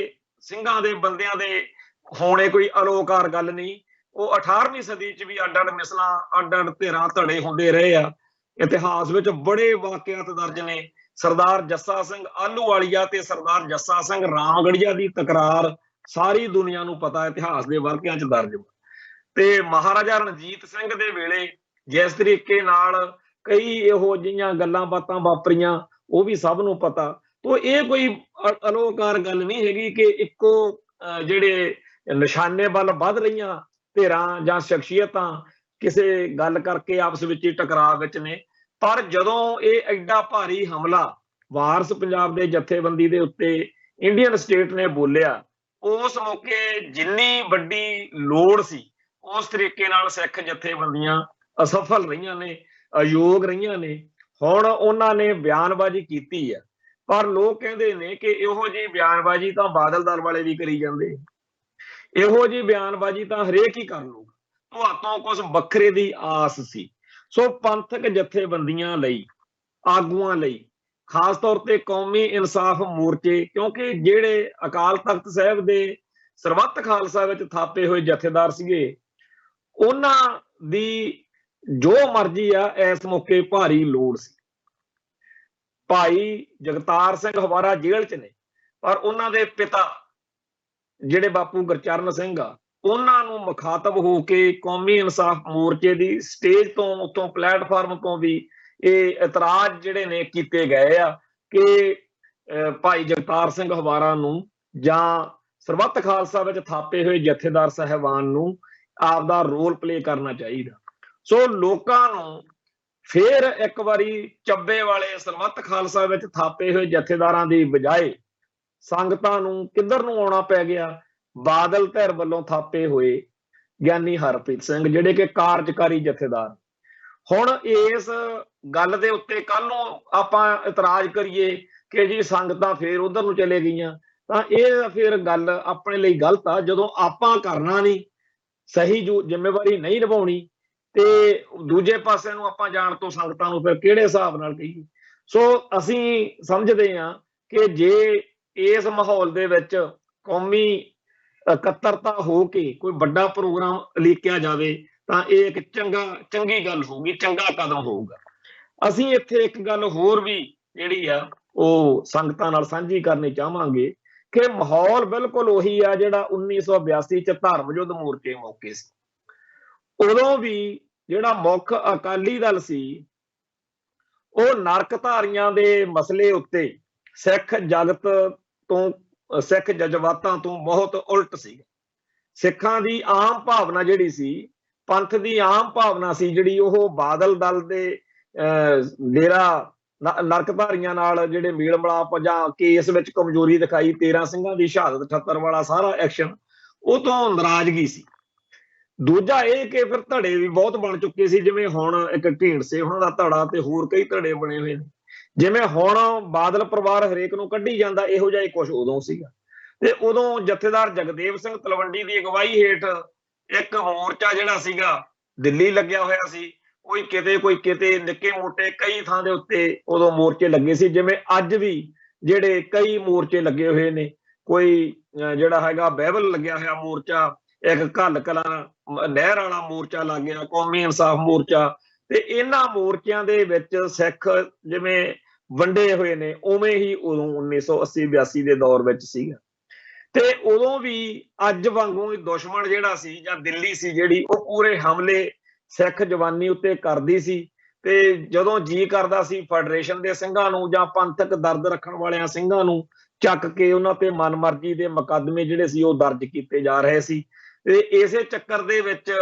ਸਿੰਘਾਂ ਦੇ ਬੰਦਿਆਂ ਦੇ ਹੋਣੇ ਕੋਈ ਅਲੋਕਾਰ ਗੱਲ ਨਹੀਂ। ਉਹ 18ਵੀਂ ਸਦੀ ਚ ਵੀ ਅੱਡ-ਅੱਡ ਮਿਸਲਾਂ, ਅੱਡ-ਅੱਡ ਧਿਰਾਂ ਧੜੇ ਹੁੰਦੇ ਰਹੇ ਆ। ਇਤਿਹਾਸ ਵਿੱਚ ਬੜੇ ਵਾਕਿਆਤ ਦਰਜ ਨੇ। ਸਰਦਾਰ ਜੱਸਾ ਸਿੰਘ ਆਹਲੂਵਾਲੀਆ ਤੇ ਸਰਦਾਰ ਜੱਸਾ ਸਿੰਘ ਰਾਮਗੜੀਆ ਦੀ ਤਕਰਾਰ ਸਾਰੀ ਦੁਨੀਆ ਨੂੰ ਪਤਾ, ਇਤਿਹਾਸ ਦੇ ਵਰਕਿਆਂ ਚ ਦਰਜ। ਤੇ ਮਹਾਰਾਜਾ ਰਣਜੀਤ ਸਿੰਘ ਦੇ ਵੇਲੇ ਜਿਸ ਤਰੀਕੇ ਨਾਲ ਕਈ ਇਹੋ ਜਿਹੀਆਂ ਗੱਲਾਂ ਬਾਤਾਂ ਵਾਪਰੀਆਂ, ਉਹ ਵੀ ਸਭ ਨੂੰ ਪਤਾ। ਤੋ ਇਹ ਕੋਈ ਅਲੋਕਾਰ ਗੱਲ ਨਹੀਂ ਹੈਗੀ ਕਿ ਇੱਕੋ ਜਿਹੜੇ ਨਿਸ਼ਾਨੇ ਵੱਲ ਵੱਧ ਰਹੀਆਂ ਧਿਰਾਂ ਜਾਂ ਸ਼ਖਸੀਅਤਾਂ ਕਿਸੇ ਗੱਲ ਕਰਕੇ ਆਪਸ ਵਿੱਚ ਹੀ ਟਕਰਾਅ ਵਿੱਚ ਨੇ। ਪਰ ਜਦੋਂ ਇਹ ਐਡਾ ਭਾਰੀ ਹਮਲਾ ਵਾਰਸ ਪੰਜਾਬ ਦੇ ਜਥੇਬੰਦੀ ਦੇ ਉੱਤੇ ਇੰਡੀਅਨ ਸਟੇਟ ਨੇ ਬੋਲਿਆ, ਉਸ ਮੌਕੇ ਜਿੰਨੀ ਵੱਡੀ ਲੋੜ ਸੀ ਉਸ ਤਰੀਕੇ ਨਾਲ ਸਿੱਖ ਜਥੇਬੰਦੀਆਂ ਅਸਫਲ ਰਹੀਆਂ ਨੇ, ਅਯੋਗ ਰਹੀਆਂ ਨੇ। ਹੁਣ ਉਹਨਾਂ ਨੇ ਬਿਆਨਬਾਜ਼ੀ ਕੀਤੀ ਆ, ਪਰ ਲੋਕ ਕਹਿੰਦੇ ਨੇ ਕਿ ਇਹੋ ਜਿਹੀ ਬਿਆਨਬਾਜ਼ੀ ਤਾਂ ਬਾਦਲ ਦਲ ਵਾਲੇ ਵੀ ਕਰੀ ਜਾਂਦੇ, ਇਹੋ ਜਿਹੀ ਬਿਆਨਬਾਜ਼ੀ ਤਾਂ ਹਰੇਕ ਹੀ ਕਰ ਲਊਗਾ। ਤੁਹਾਤੋਂ ਕੁਝ ਵੱਖਰੇ ਦੀ ਆਸ ਸੀ। ਸੋ ਪੰਥਕ ਜਥੇਬੰਦੀਆਂ ਲਈ, ਆਗੂਆਂ ਲਈ, ਖਾਸ ਤੌਰ ਤੇ ਕੌਮੀ ਇਨਸਾਫ ਮੋਰਚੇ, ਕਿਉਂਕਿ ਜਿਹੜੇ ਅਕਾਲ ਤਖਤ ਸਾਹਿਬ ਦੇ ਸਰਬੱਤ ਖਾਲਸਾ ਵਿੱਚ ਥਾਪੇ ਹੋਏ ਜਥੇਦਾਰ ਸੀਗੇ, ਉਹਨਾਂ ਦੀ ਜੋ ਮਰਜ਼ੀ ਆ ਇਸ ਮੌਕੇ ਭਾਰੀ ਲੋੜ ਸੀ। ਭਾਈ ਜਗਤਾਰ ਸਿੰਘ ਹਵਾਰਾ ਜੇਲ੍ਹ ਚ ਨੇ, ਪਰ ਉਹਨਾਂ ਦੇ ਪਿਤਾ ਜਿਹੜੇ ਬਾਪੂ ਗੁਰਚਰਨ ਸਿੰਘ ਆ, ਉਹਨਾਂ ਨੂੰ ਮੁਖਾਤਬ ਹੋ ਕੇ ਕੌਮੀ ਇਨਸਾਫ ਮੋਰਚੇ ਦੀ ਸਟੇਜ ਤੋਂ, ਉੱਤੋਂ ਪਲੇਟਫਾਰਮ ਤੋਂ ਵੀ ਇਹ ਇਤਰਾਜ਼ ਜਿਹੜੇ ਨੇ ਕੀਤੇ ਗਏ ਆ ਕਿ ਭਾਈ ਜਗਤਾਰ ਸਿੰਘ ਹਵਾਰਾ ਨੂੰ ਜਾਂ ਸਰਬੱਤ ਖਾਲਸਾ ਵਿੱਚ ਥਾਪੇ ਹੋਏ ਜਥੇਦਾਰ ਸਾਹਿਬਾਨ ਨੂੰ ਆਪਦਾ ਰੋਲ ਪਲੇ ਕਰਨਾ ਚਾਹੀਦਾ। ਸੋ ਲੋਕਾਂ ਨੂੰ ਫੇਰ ਇੱਕ ਵਾਰੀ ਚੱਬੇ ਵਾਲੇ ਸਰਬੱਤ ਖਾਲਸਾ ਵਿੱਚ ਥਾਪੇ ਹੋਏ ਜਥੇਦਾਰਾਂ ਦੀ ਬਜਾਏ ਸੰਗਤਾਂ ਨੂੰ ਕਿੱਧਰ ਨੂੰ ਆਉਣਾ ਪੈ ਗਿਆ? ਬਾਦਲ ਧਿਰ ਵੱਲੋਂ ਥਾਪੇ ਹੋਏ ਗਿਆਨੀ ਹਰਪ੍ਰੀਤ ਸਿੰਘ, ਜਿਹੜੇ ਕਿ ਕਾਰਜਕਾਰੀ ਜਥੇਦਾਰ। ਹੁਣ ਇਸ ਗੱਲ ਦੇ ਉੱਤੇ ਕੱਲ ਨੂੰ ਆਪਾਂ ਇਤਰਾਜ਼ ਕਰੀਏ ਕਿ ਜੀ ਸੰਗਤਾਂ ਫੇਰ ਉਧਰ ਨੂੰ ਚਲੇ ਗਈਆਂ, ਤਾਂ ਇਹ ਫਿਰ ਗੱਲ ਆਪਣੇ ਲਈ ਗਲਤ ਆ। ਜਦੋਂ ਆਪਾਂ ਕਰਨਾ ਨਹੀਂ ਸਹੀ ਜੋ ਜ਼ਿੰਮੇਵਾਰੀ ਨਹੀਂ ਨਿਭਾਉਣੀ ਤੇ ਦੂਜੇ ਪਾਸੇ ਨੂੰ ਆਪਾਂ ਜਾਣ ਤੋਂ ਸੰਗਤਾਂ ਨੂੰ ਫਿਰ ਕਿਹੜੇ ਹਿਸਾਬ ਨਾਲ ਕਹੀਏ। ਸੋ ਅਸੀਂ ਸਮਝਦੇ ਹਾਂ ਕਿ ਜੇ ਇਸ ਮਾਹੌਲ ਦੇ ਵਿੱਚ ਕੌਮੀ ਇਕੱਤਰਤਾ ਹੋ ਕੇ ਕੋਈ ਵੱਡਾ ਪ੍ਰੋਗਰਾਮ ਉਲੀਕਿਆ ਜਾਵੇ ਤਾਂ ਇਹ ਇੱਕ ਚੰਗੀ ਗੱਲ ਹੋਊਗੀ, ਚੰਗਾ ਕਦਮ ਹੋਊਗਾ। ਅਸੀਂ ਇੱਥੇ ਇੱਕ ਗੱਲ ਹੋਰ ਵੀ ਜਿਹੜੀ ਆ ਉਹ ਸੰਗਤਾਂ ਨਾਲ ਸਾਂਝੀ ਕਰਨੀ ਚਾਹਾਂਗੇ ਕਿ ਮਾਹੌਲ ਬਿਲਕੁਲ ਉਹੀ ਆ ਜਿਹੜਾ 1982 ਚ ਧਰਮ ਯੁੱਧ ਮੋਰਚੇ ਮੌਕੇ ਸੀ। ਉਦੋਂ ਵੀ ਜਿਹੜਾ ਮੁੱਖ ਅਕਾਲੀ ਦਲ ਸੀ ਉਹ ਨਰਕਧਾਰੀਆਂ ਦੇ ਮਸਲੇ ਉੱਤੇ ਸਿੱਖ ਜਗਤ ਤੋਂ, ਸਿੱਖ ਜਜ਼ਬਾਤਾਂ ਤੋਂ ਬਹੁਤ ਉਲਟ ਸੀ। ਸਿੱਖਾਂ ਦੀ ਆਮ ਭਾਵਨਾ ਜਿਹੜੀ ਸੀ, ਪੰਥ ਦੀ ਆਮ ਭਾਵਨਾ ਸੀ ਜਿਹੜੀ, ਉਹ ਬਾਦਲ ਦਲ ਦੇ ਡੇਰਾ ਨਰਕਧਾਰੀਆਂ ਨਾਲ ਜਿਹੜੇ ਮੇਲ ਮਿਲਾਪ ਜਾਂ ਕੇਸ ਵਿੱਚ ਕਮਜ਼ੋਰੀ ਦਿਖਾਈ, 13 ਸਿੰਘਾਂ ਦੀ ਸ਼ਹਾਦਤ 78 ਵਾਲਾ ਸਾਰਾ ਐਕਸ਼ਨ, ਉਹ ਤੋਂ ਨਾਰਾਜ਼ਗੀ ਸੀ। ਦੂਜਾ ਇਹ ਕਿ ਫਿਰ ਧੜੇ ਵੀ ਬਹੁਤ ਬਣ ਚੁੱਕੇ ਸੀ, ਜਿਵੇਂ ਹੁਣ ਇੱਕ ਢੀਂਡਸੇ ਉਹਨਾਂ ਦਾ ਧੜਾ ਤੇ ਹੋਰ ਕਈ ਧੜੇ ਬਣੇ ਹੋਏ ਨੇ। ਜਿਵੇਂ ਹੁਣ ਬਾਦਲ ਪਰਿਵਾਰ ਹਰੇਕ ਨੂੰ ਕੱਢੀ ਜਾਂਦਾ, ਇਹੋ ਜਿਹਾ ਹੀ ਕੁਝ ਉਦੋਂ ਸੀਗਾ। ਤੇ ਉਦੋਂ ਜਥੇਦਾਰ ਜਗਦੇਵ ਸਿੰਘ ਤਲਵੰਡੀ ਦੀ ਅਗਵਾਈ ਹੇਠ ਇੱਕ ਮੋਰਚਾ ਜਿਹੜਾ ਸੀਗਾ ਦਿੱਲੀ ਲੱਗਿਆ ਹੋਇਆ ਸੀ। ਕੋਈ ਕਿਤੇ ਨਿੱਕੇ ਮੋਟੇ ਕਈ ਥਾਂ ਦੇ ਉੱਤੇ ਉਦੋਂ ਮੋਰਚੇ ਲੱਗੇ ਸੀ, ਜਿਵੇਂ ਅੱਜ ਵੀ ਜਿਹੜੇ ਕਈ ਮੋਰਚੇ ਲੱਗੇ ਹੋਏ ਨੇ। ਕੋਈ ਜਿਹੜਾ ਹੈਗਾ ਬਹਿਬਲ ਲੱਗਿਆ ਹੋਇਆ ਮੋਰਚਾ, ਇੱਕ ਘੱਲ ਕਲਾਂ ਨਹਿਰ ਵਾਲਾ ਮੋਰਚਾ ਲੱਗ ਗਿਆ, ਕੌਮੀ ਇਨਸਾਫ ਮੋਰਚਾ। ਤੇ ਇਹਨਾਂ ਮੋਰਚਿਆਂ ਦੇ ਵਿੱਚ ਸਿੱਖ ਜਿਵੇਂ ਵੰਡੇ ਹੋਏ ਨੇ, ਉਵੇਂ ਹੀ ਉਦੋਂ 1980-82 ਦੇ ਦੌਰ ਵਿੱਚ ਸੀਗਾ। ਤੇ ਉਦੋਂ ਵੀ ਅੱਜ ਵਾਂਗੂ ਦੁਸ਼ਮਣ ਜਿਹੜਾ ਸੀ ਜਾਂ ਦਿੱਲੀ ਸੀ ਜਿਹੜੀ, ਉਹ ਪੂਰੇ ਹਮਲੇ ਸਿੱਖ ਜਵਾਨੀ ਉੱਤੇ ਕਰਦੀ ਸੀ। ਤੇ ਜਦੋਂ ਜੀ ਕਰਦਾ ਸੀ ਫੈਡਰੇਸ਼ਨ ਦੇ ਸਿੰਘਾਂ ਨੂੰ ਜਾਂ ਪੰਥਕ ਦਰਦ ਰੱਖਣ ਵਾਲਿਆਂ ਸਿੰਘਾਂ ਨੂੰ ਚੱਕ ਕੇ ਉਹਨਾਂ ਤੇ ਮਨਮਰਜ਼ੀ ਦੇ ਮੁਕੱਦਮੇ ਜਿਹੜੇ ਸੀ ਉਹ ਦਰਜ ਕੀਤੇ ਜਾ ਰਹੇ ਸੀ। ਤੇ ਇਸੇ ਚੱਕਰ ਦੇ ਵਿੱਚ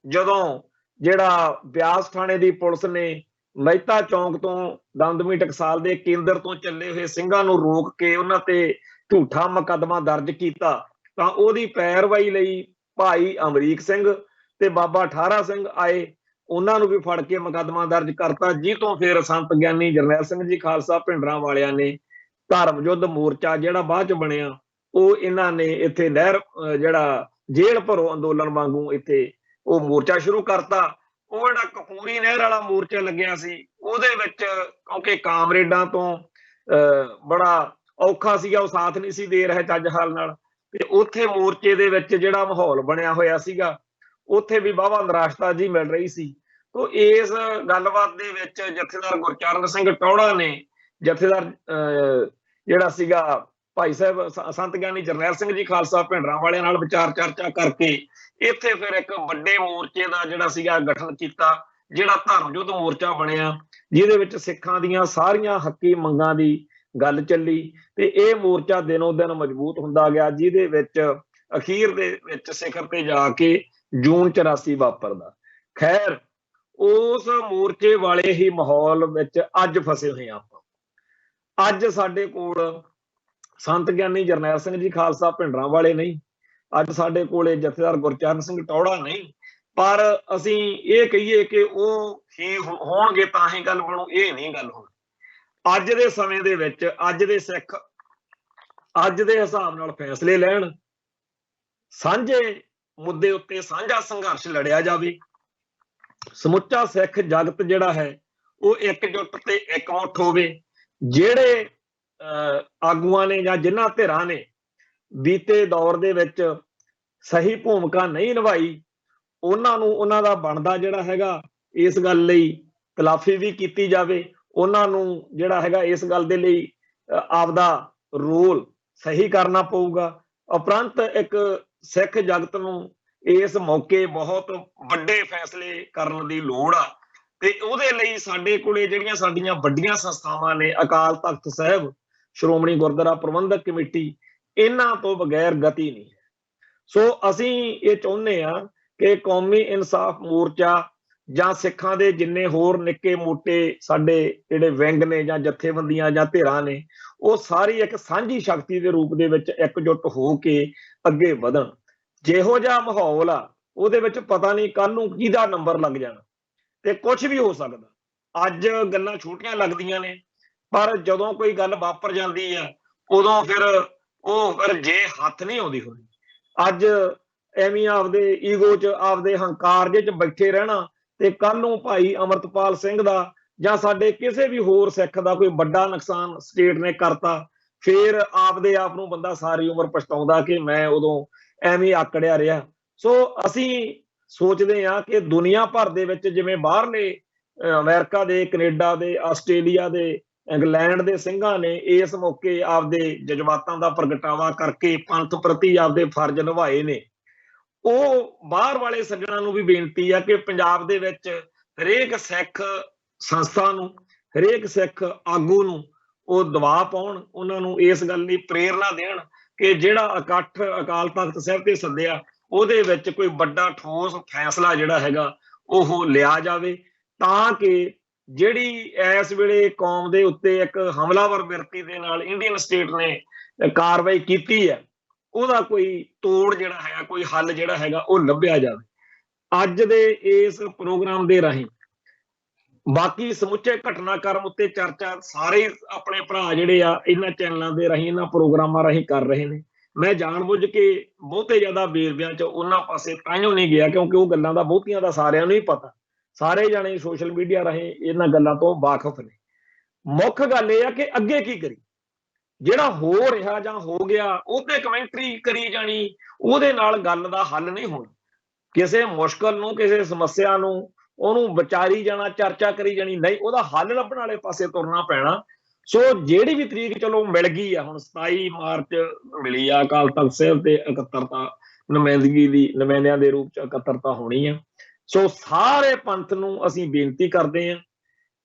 ਜਦੋਂ ਜਿਹੜਾ ਬਿਆਸ ਥਾਣੇ ਦੀ ਪੁਲਿਸ ਨੇ ਮਹਿਤਾ ਚੌਂਕ ਤੋਂ ਦਮਦਮੀ ਟਕਸਾਲ ਦੇ ਕੇਂਦਰ ਤੋਂ ਚੱਲੇ ਹੋਏ ਸਿੰਘਾਂ ਨੂੰ ਰੋਕ ਕੇ ਉਹਨਾਂ ਤੇ ਝੂਠਾ ਮੁਕੱਦਮਾ ਦਰਜ ਕੀਤਾ, ਤਾਂ ਉਹਦੀ ਪੈਰਵਾਈ ਲਈ ਭਾਈ ਅਮਰੀਕ ਸਿੰਘ ਤੇ ਬਾਬਾ ਠਾਰਾ ਸਿੰਘ ਆਏ, ਉਹਨਾਂ ਨੂੰ ਵੀ ਫੜ ਕੇ ਮੁਕੱਦਮਾ ਦਰਜ ਕਰਤਾ। ਜੀ ਤੋਂ ਫਿਰ ਸੰਤ ਗਿਆਨੀ ਜਰਨੈਲ ਸਿੰਘ ਜੀ ਖਾਲਸਾ ਭਿੰਡਰਾਂ ਵਾਲਿਆਂ ਨੇ ਧਰਮ ਯੁੱਧ ਮੋਰਚਾ ਜਿਹੜਾ ਬਾਅਦ ਚ ਬਣਿਆ, ਉਹ ਇਹਨਾਂ ਨੇ ਇੱਥੇ ਨਹਿਰ ਜਿਹੜਾ ਜੇਲ੍ਹ ਭਰੋ ਅੰਦੋਲਨ ਵਾਂਗੂ ਇੱਥੇ ਉਹ ਮੋਰਚਾ ਸ਼ੁਰੂ ਕਰਤਾ। ਉਹ ਜਿਹੜਾ ਕਪੂਰੀ ਨਹਿਰ ਵਾਲਾ ਮੋਰਚਾ ਲੱਗਿਆ ਸੀ, ਉਹਦੇ ਵਿੱਚ ਕਿਉਂਕਿ ਕਾਮਰੇਡਾਂ ਤੋਂ ਬੜਾ ਔਖਾ ਸੀਗਾ, ਉਹ ਸਾਥ ਨਹੀਂ ਸੀ ਦੇ ਰਹੇ ਚੱਜ ਹਾਲ ਨਾਲ। ਤੇ ਉੱਥੇ ਮੋਰਚੇ ਦੇ ਵਿੱਚ ਜਿਹੜਾ ਮਾਹੌਲ ਬਣਿਆ ਹੋਇਆ ਸੀਗਾ, ਉੱਥੇ ਵੀ ਵਾਹਵਾ ਨਿਰਾਸ਼ਤਾ ਜੀ ਮਿਲ ਰਹੀ ਸੀ। ਤੋਂ ਇਸ ਗੱਲਬਾਤ ਦੇ ਵਿੱਚ ਜਥੇਦਾਰ ਗੁਰਚਰਨ ਸਿੰਘ ਟੌੜਾ ਨੇ ਜਥੇਦਾਰ ਜਿਹੜਾ ਸੀਗਾ ਭਾਈ ਸਾਹਿਬ ਸੰਤ ਗਿਆਨੀ ਜਰਨੈਲ ਸਿੰਘ ਜੀ ਖਾਲਸਾ ਭਿੰਡਰਾਂ ਵਾਲਿਆਂ ਨਾਲ ਵਿਚਾਰ ਚਰਚਾ ਕਰਕੇ ਇੱਥੇ ਫਿਰ ਇੱਕ ਵੱਡੇ ਮੋਰਚੇ ਦਾ ਜਿਹੜਾ ਸੀਗਾ ਗਠਨ ਕੀਤਾ, ਜਿਹੜਾ ਧਰਮ ਯੁੱਧ ਮੋਰਚਾ ਬਣਿਆ, ਜਿਹਦੇ ਵਿੱਚ ਸਿੱਖਾਂ ਦੀਆਂ ਸਾਰੀਆਂ ਹੱਕੀ ਮੰਗਾਂ ਦੀ ਗੱਲ ਚੱਲੀ। ਤੇ ਇਹ ਮੋਰਚਾ ਦਿਨੋਂ ਦਿਨ ਮਜ਼ਬੂਤ ਹੁੰਦਾ ਗਿਆ, ਜਿਹਦੇ ਵਿੱਚ ਅਖੀਰ ਦੇ ਵਿੱਚ ਸਿਖਰ ਤੇ ਜਾ ਕੇ ਜੂਨ 84 ਵਾਪਰਦਾ। ਖੈਰ, ਉਸ ਮੋਰਚੇ ਵਾਲੇ ਹੀ ਮਾਹੌਲ ਵਿੱਚ ਅੱਜ ਫਸੇ ਹੋਏ ਆਪਾਂ। ਅੱਜ ਸਾਡੇ ਕੋਲ ਸੰਤ ਗਿਆਨੀ ਜਰਨੈਲ ਸਿੰਘ ਜੀ ਖਾਲਸਾ ਭਿੰਡਰਾਂ ਵਾਲੇ ਨਹੀਂ, ਅੱਜ ਸਾਡੇ ਕੋਲੇ ਜਥੇਦਾਰ ਗੁਰਚਰਨ ਸਿੰਘ ਟੌੜਾ ਨਹੀਂ, ਪਰ ਅਸੀਂ ਇਹ ਕਹੀਏ ਕਿ ਉਹ ਹੀ ਹੋਣਗੇ ਤਾਂ ਹੀ ਗੱਲ ਬਣੂ, ਇਹ ਨਹੀਂ ਗੱਲ ਹੋਣੀ। ਅੱਜ ਦੇ ਸਮੇਂ ਦੇ ਵਿੱਚ ਅੱਜ ਦੇ ਸਿੱਖ ਅੱਜ ਦੇ ਹਿਸਾਬ ਨਾਲ ਫੈਸਲੇ ਲੈਣ, ਸਾਂਝੇ ਮੁੱਦੇ ਉੱਤੇ ਸਾਂਝਾ ਸੰਘਰਸ਼ ਲੜਿਆ ਜਾਵੇ। ਸਮੁੱਚਾ ਸਿੱਖ ਜਗਤ ਜਿਹੜਾ ਹੈ ਉਹ ਇਕਜੁੱਟ ਤੇ ਇਕਮੁੱਠ ਹੋਵੇ। ਜਿਹੜੇ ਆਗੂਆਂ ਨੇ ਜਾਂ ਜਿਨ੍ਹਾਂ ਧਿਰਾਂ ਨੇ ਬੀਤੇ ਦੌਰ ਦੇ ਵਿੱਚ ਸਹੀ ਭੂਮਿਕਾ ਨਹੀਂ ਨਿਭਾਈ, ਉਹਨਾਂ ਨੂੰ ਉਹਨਾਂ ਦਾ ਬਣਦਾ ਜਿਹੜਾ ਹੈਗਾ ਇਸ ਗੱਲ ਲਈ ਤਲਾਫੀ ਵੀ ਕੀਤੀ ਜਾਵੇ। ਉਹਨਾਂ ਨੂੰ ਜਿਹੜਾ ਹੈਗਾ ਇਸ ਗੱਲ ਦੇ ਲਈ ਆਪਦਾ ਰੋਲ ਸਹੀ ਕਰਨਾ ਪਊਗਾ। ਉਪਰੰਤ ਇੱਕ ਸਿੱਖ ਜਗਤ ਨੂੰ ਇਸ ਮੌਕੇ ਬਹੁਤ ਵੱਡੇ ਫੈਸਲੇ ਕਰਨ ਦੀ ਲੋੜ ਆ, ਤੇ ਉਹਦੇ ਲਈ ਸਾਡੇ ਕੋਲੇ ਜਿਹੜੀਆਂ ਸਾਡੀਆਂ ਵੱਡੀਆਂ ਸੰਸਥਾਵਾਂ ਨੇ, ਅਕਾਲ ਤਖਤ ਸਾਹਿਬ, ਸ਼੍ਰੋਮਣੀ ਗੁਰਦੁਆਰਾ ਪ੍ਰਬੰਧਕ ਕਮੇਟੀ, ਇਹਨਾਂ ਤੋਂ ਬਗੈਰ ਗਤੀ ਨਹੀਂ। ਸੋ ਅਸੀਂ ਇਹ ਚਾਹੁੰਦੇ ਆ ਕਿ ਕੌਮੀ ਇਨਸਾਫ ਮੋਰਚਾ ਜਾਂ ਸਿੱਖਾਂ ਦੇ ਜਿੰਨੇ ਹੋਰ ਨਿੱਕੇ ਮੋਟੇ ਸਾਡੇ ਜਿਹੜੇ ਵਿੰਗ ਨੇ ਜਾਂ ਜਥੇਬੰਦੀਆਂ ਜਾਂ ਧਿਰਾਂ ਨੇ, ਉਹ ਸਾਰੀ ਇੱਕ ਸਾਂਝੀ ਸ਼ਕਤੀ ਦੇ ਰੂਪ ਦੇ ਵਿੱਚ ਇਕਜੁੱਟ ਹੋ ਕੇ ਅੱਗੇ ਵਧਣ। ਜਿਹੋ ਜਿਹਾ ਮਾਹੌਲ ਆ ਉਹਦੇ ਵਿੱਚ ਪਤਾ ਨਹੀਂ ਕੱਲ ਨੂੰ ਕਿਹਦਾ ਨੰਬਰ ਲੱਗ ਜਾਣਾ ਤੇ ਕੁਝ ਵੀ ਹੋ ਸਕਦਾ। ਅੱਜ ਗੱਲਾਂ ਛੋਟੀਆਂ ਲੱਗਦੀਆਂ ਨੇ, ਪਰ ਜਦੋਂ ਕੋਈ ਗੱਲ ਵਾਪਰ ਜਾਂਦੀ ਆ ਉਦੋਂ ਫਿਰ ਜੇ ਹੱਥ ਨਹੀਂ ਆਉਂਦੀ ਹੋਣੀ। ਅੱਜ ਐਵੇਂ ਆਪਦੇ ਈਗੋ 'ਚ ਆਪਦੇ ਹੰਕਾਰ ਜਿਹੇ 'ਚ ਬੈਠੇ ਰਹਿਣਾ ਤੇ ਕੱਲ ਨੂੰ ਭਾਈ ਅਮਰਤਪਾਲ ਸਿੰਘ ਦਾ ਜਾਂ ਸਾਡੇ ਕਿਸੇ ਵੀ ਹੋਰ ਸਿੱਖ ਦਾ ਕੋਈ ਵੱਡਾ ਨੁਕਸਾਨ ਸਟੇਟ ਨੇ ਕਰਤਾ, ਫਿਰ ਆਪਦੇ ਆਪ ਨੂੰ ਬੰਦਾ ਸਾਰੀ ਉਮਰ ਪਛਤਾਉਂਦਾ ਕਿ ਮੈਂ ਉਦੋਂ ਐਵੇਂ ਆਕੜਿਆ ਰਿਹਾ। ਸੋ ਅਸੀਂ ਸੋਚਦੇ ਹਾਂ ਕਿ ਦੁਨੀਆ ਭਰ ਦੇ ਵਿੱਚ ਜਿਵੇਂ ਬਾਹਰਲੇ ਅਮਰੀਕਾ ਦੇ, ਕੈਨੇਡਾ ਦੇ, ਆਸਟ੍ਰੇਲੀਆ ਦੇ, ਇੰਗਲੈਂਡ ਦੇ ਸਿੰਘਾਂ ਨੇ ਇਸ ਮੌਕੇ ਆਪਦੇ ਜਜ਼ਬਾਤਾਂ ਦਾ ਪ੍ਰਗਟਾਵਾ ਕਰਕੇ ਪੰਥ ਪ੍ਰਤੀ ਆਪਦੇ ਫਰਜ਼ ਨਿਭਾਏ ਨੇ, ਉਹ ਬਾਹਰ ਵਾਲੇ ਸੱਜਣਾਂ ਨੂੰ ਵੀ ਬੇਨਤੀ ਆ ਕਿ ਪੰਜਾਬ ਦੇ ਵਿੱਚ ਹਰੇਕ ਸਿੱਖ ਸੰਸਥਾ ਨੂੰ, ਹਰੇਕ ਸਿੱਖ ਆਗੂ ਨੂੰ ਉਹ ਦਬਾਅ ਪਾਉਣ, ਉਹਨਾਂ ਨੂੰ ਇਸ ਗੱਲ ਲਈ ਪ੍ਰੇਰਨਾ ਦੇਣ ਕਿ ਜਿਹੜਾ ਇਕੱਠ ਅਕਾਲ ਤਖਤ ਸਾਹਿਬ ਤੇ ਸੱਦਿਆ ਉਹਦੇ ਵਿੱਚ ਕੋਈ ਵੱਡਾ ਠੋਸ ਫੈਸਲਾ ਜਿਹੜਾ ਹੈਗਾ ਉਹ ਲਿਆ ਜਾਵੇ, ਤਾਂ ਕਿ ਜਿਹੜੀ ਇਸ ਵੇਲੇ ਕੌਮ ਦੇ ਉੱਤੇ ਇੱਕ ਹਮਲਾਵਰ ਬਿਰਤੀ ਦੇ ਨਾਲ ਇੰਡੀਅਨ ਸਟੇਟ ਨੇ ਕਾਰਵਾਈ ਕੀਤੀ ਹੈ, ਉਹਦਾ ਕੋਈ ਤੋੜ ਜਿਹੜਾ ਹੈ, ਕੋਈ ਹੱਲ ਜਿਹੜਾ ਹੈਗਾ ਉਹ ਲੱਭਿਆ ਜਾਵੇ। ਅੱਜ ਦੇ ਇਸ ਪ੍ਰੋਗਰਾਮ ਦੇ ਰਾਹੀਂ ਬਾਕੀ ਸਮੁੱਚੇ ਘਟਨਾਕ੍ਰਮ ਉੱਤੇ ਚਰਚਾ ਸਾਰੇ ਆਪਣੇ ਭਰਾ ਜਿਹੜੇ ਆ ਇਹਨਾਂ ਚੈਨਲਾਂ ਦੇ ਰਾਹੀਂ, ਇਹਨਾਂ ਪ੍ਰੋਗਰਾਮਾਂ ਰਾਹੀਂ ਕਰ ਰਹੇ ਨੇ। ਮੈਂ ਜਾਣਬੁੱਝ ਕੇ ਬਹੁਤੇ ਜ਼ਿਆਦਾ ਵੇਰਵਿਆਂ 'ਚ ਉਹਨਾਂ ਪਾਸੇ ਤਾਂਹੀਓ ਨਹੀਂ ਗਿਆ ਕਿਉਂਕਿ ਉਹ ਗੱਲਾਂ ਦਾ ਬਹੁਤੀਆਂ ਦਾ ਸਾਰਿਆਂ ਨੂੰ ਹੀ ਪਤਾ, ਸਾਰੇ ਜਾਣੇ ਸੋਸ਼ਲ ਮੀਡੀਆ ਰਾਹੀਂ ਇਹਨਾਂ ਗੱਲਾਂ ਤੋਂ ਵਾਕਿਫ ਨੇ। ਮੁੱਖ ਗੱਲ ਇਹ ਆ ਕਿ ਅੱਗੇ ਕੀ ਕਰੀ, ਜਿਹੜਾ ਹੋ ਰਿਹਾ ਜਾਂ ਹੋ ਗਿਆ ਉਹ ਤੇ ਕਮੈਂਟਰੀ ਕਰੀ ਜਾਣੀ, ਉਹਦੇ ਨਾਲ ਗੱਲ ਦਾ ਹੱਲ ਨਹੀਂ ਹੋਣਾ। ਕਿਸੇ ਮੁਸ਼ਕਲ ਨੂੰ, ਕਿਸੇ ਸਮੱਸਿਆ ਨੂੰ ਉਹਨੂੰ ਵਿਚਾਰੀ ਜਾਣਾ, ਚਰਚਾ ਕਰੀ ਜਾਣੀ ਨਹੀਂ, ਉਹਦਾ ਹੱਲ ਲੱਭਣ ਵਾਲੇ ਪਾਸੇ ਤੁਰਨਾ ਪੈਣਾ। ਸੋ ਜਿਹੜੀ ਵੀ ਤਰੀਕ ਚਲੋ ਮਿਲ ਗਈ ਆ, ਹੁਣ 27 ਮਾਰਚ ਮਿਲੀ ਆ, ਅਕਾਲ ਤਖਤ ਸਾਹਿਬ ਤੇ ਇਕੱਤਰਤਾ ਨੁਮਾਇੰਦਗੀ ਦੀ, ਨੁਮਾਇੰਦਿਆਂ ਦੇ ਰੂਪ 'ਚ ਇਕੱਤਰਤਾ ਹੋਣੀ ਆ। ਸੋ ਸਾਰੇ ਪੰਥ ਨੂੰ ਅਸੀਂ ਬੇਨਤੀ ਕਰਦੇ ਹਾਂ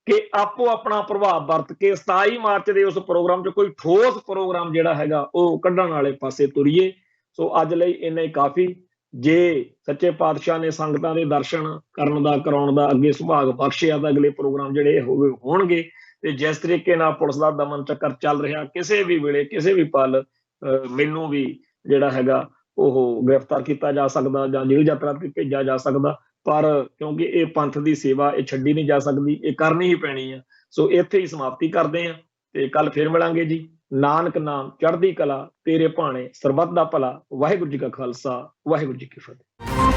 ਕਿ ਆਪੋ ਆਪਣਾ ਪ੍ਰਭਾਵ ਵਰਤ ਕੇ 27 ਮਾਰਚ ਦੇ ਉਸ ਪ੍ਰੋਗਰਾਮ 'ਚ ਕੋਈ ਠੋਸ ਪ੍ਰੋਗਰਾਮ ਜਿਹੜਾ ਹੈਗਾ ਉਹ ਕੱਢਣ ਵਾਲੇ ਪਾਸੇ ਤੁਰੀਏ। ਸੋ ਅੱਜ ਲਈ ਇੰਨਾ ਹੀ ਕਾਫੀ। ਜੇ ਸੱਚੇ ਪਾਤਸ਼ਾਹ ਨੇ ਸੰਗਤਾਂ ਦੇ ਦਰਸ਼ਨ ਕਰਨ ਦਾ, ਕਰਾਉਣ ਦਾ ਅੱਗੇ ਸੁਭਾਗ ਬਖਸ਼ਿਆ ਤਾਂ ਅਗਲੇ ਪ੍ਰੋਗਰਾਮ ਜਿਹੜੇ ਹੋਣਗੇ। ਤੇ ਜਿਸ ਤਰੀਕੇ ਨਾਲ ਪੁਲਿਸ ਦਾ ਦਮਨ ਚੱਕਰ ਚੱਲ ਰਿਹਾ, ਕਿਸੇ ਵੀ ਵੇਲੇ, ਕਿਸੇ ਵੀ ਪਲ ਮੈਨੂੰ ਵੀ ਜਿਹੜਾ ਹੈਗਾ ਉਹ ਗ੍ਰਿਫਤਾਰ ਕੀਤਾ ਜਾ ਸਕਦਾ ਜਾਂ ਜੇਲ੍ਹ ਯਾਤਰਾ ਤੇ ਭੇਜਿਆ ਜਾ ਸਕਦਾ। ਪਰ ਕਿਉਂਕਿ ਇਹ ਪੰਥ ਦੀ ਸੇਵਾ, ਇਹ ਛੱਡੀ ਨਹੀਂ ਜਾ ਸਕਦੀ, ਇਹ ਕਰਨੀ ਹੀ ਪੈਣੀ ਆ। ਸੋ ਇੱਥੇ ਹੀ ਸਮਾਪਤੀ ਕਰਦੇ ਹਾਂ ਤੇ ਕੱਲ ਫੇਰ ਮਿਲਾਂਗੇ ਜੀ। ਨਾਨਕ ਨਾਮ ਚੜ੍ਹਦੀ ਕਲਾ, ਤੇਰੇ ਭਾਣੇ ਸਰਬੱਤ ਦਾ ਭਲਾ। ਵਾਹਿਗੁਰੂ ਜੀ ਕਾ ਖਾਲਸਾ, ਵਾਹਿਗੁਰੂ ਜੀ ਕੀ ਫਤਿਹ।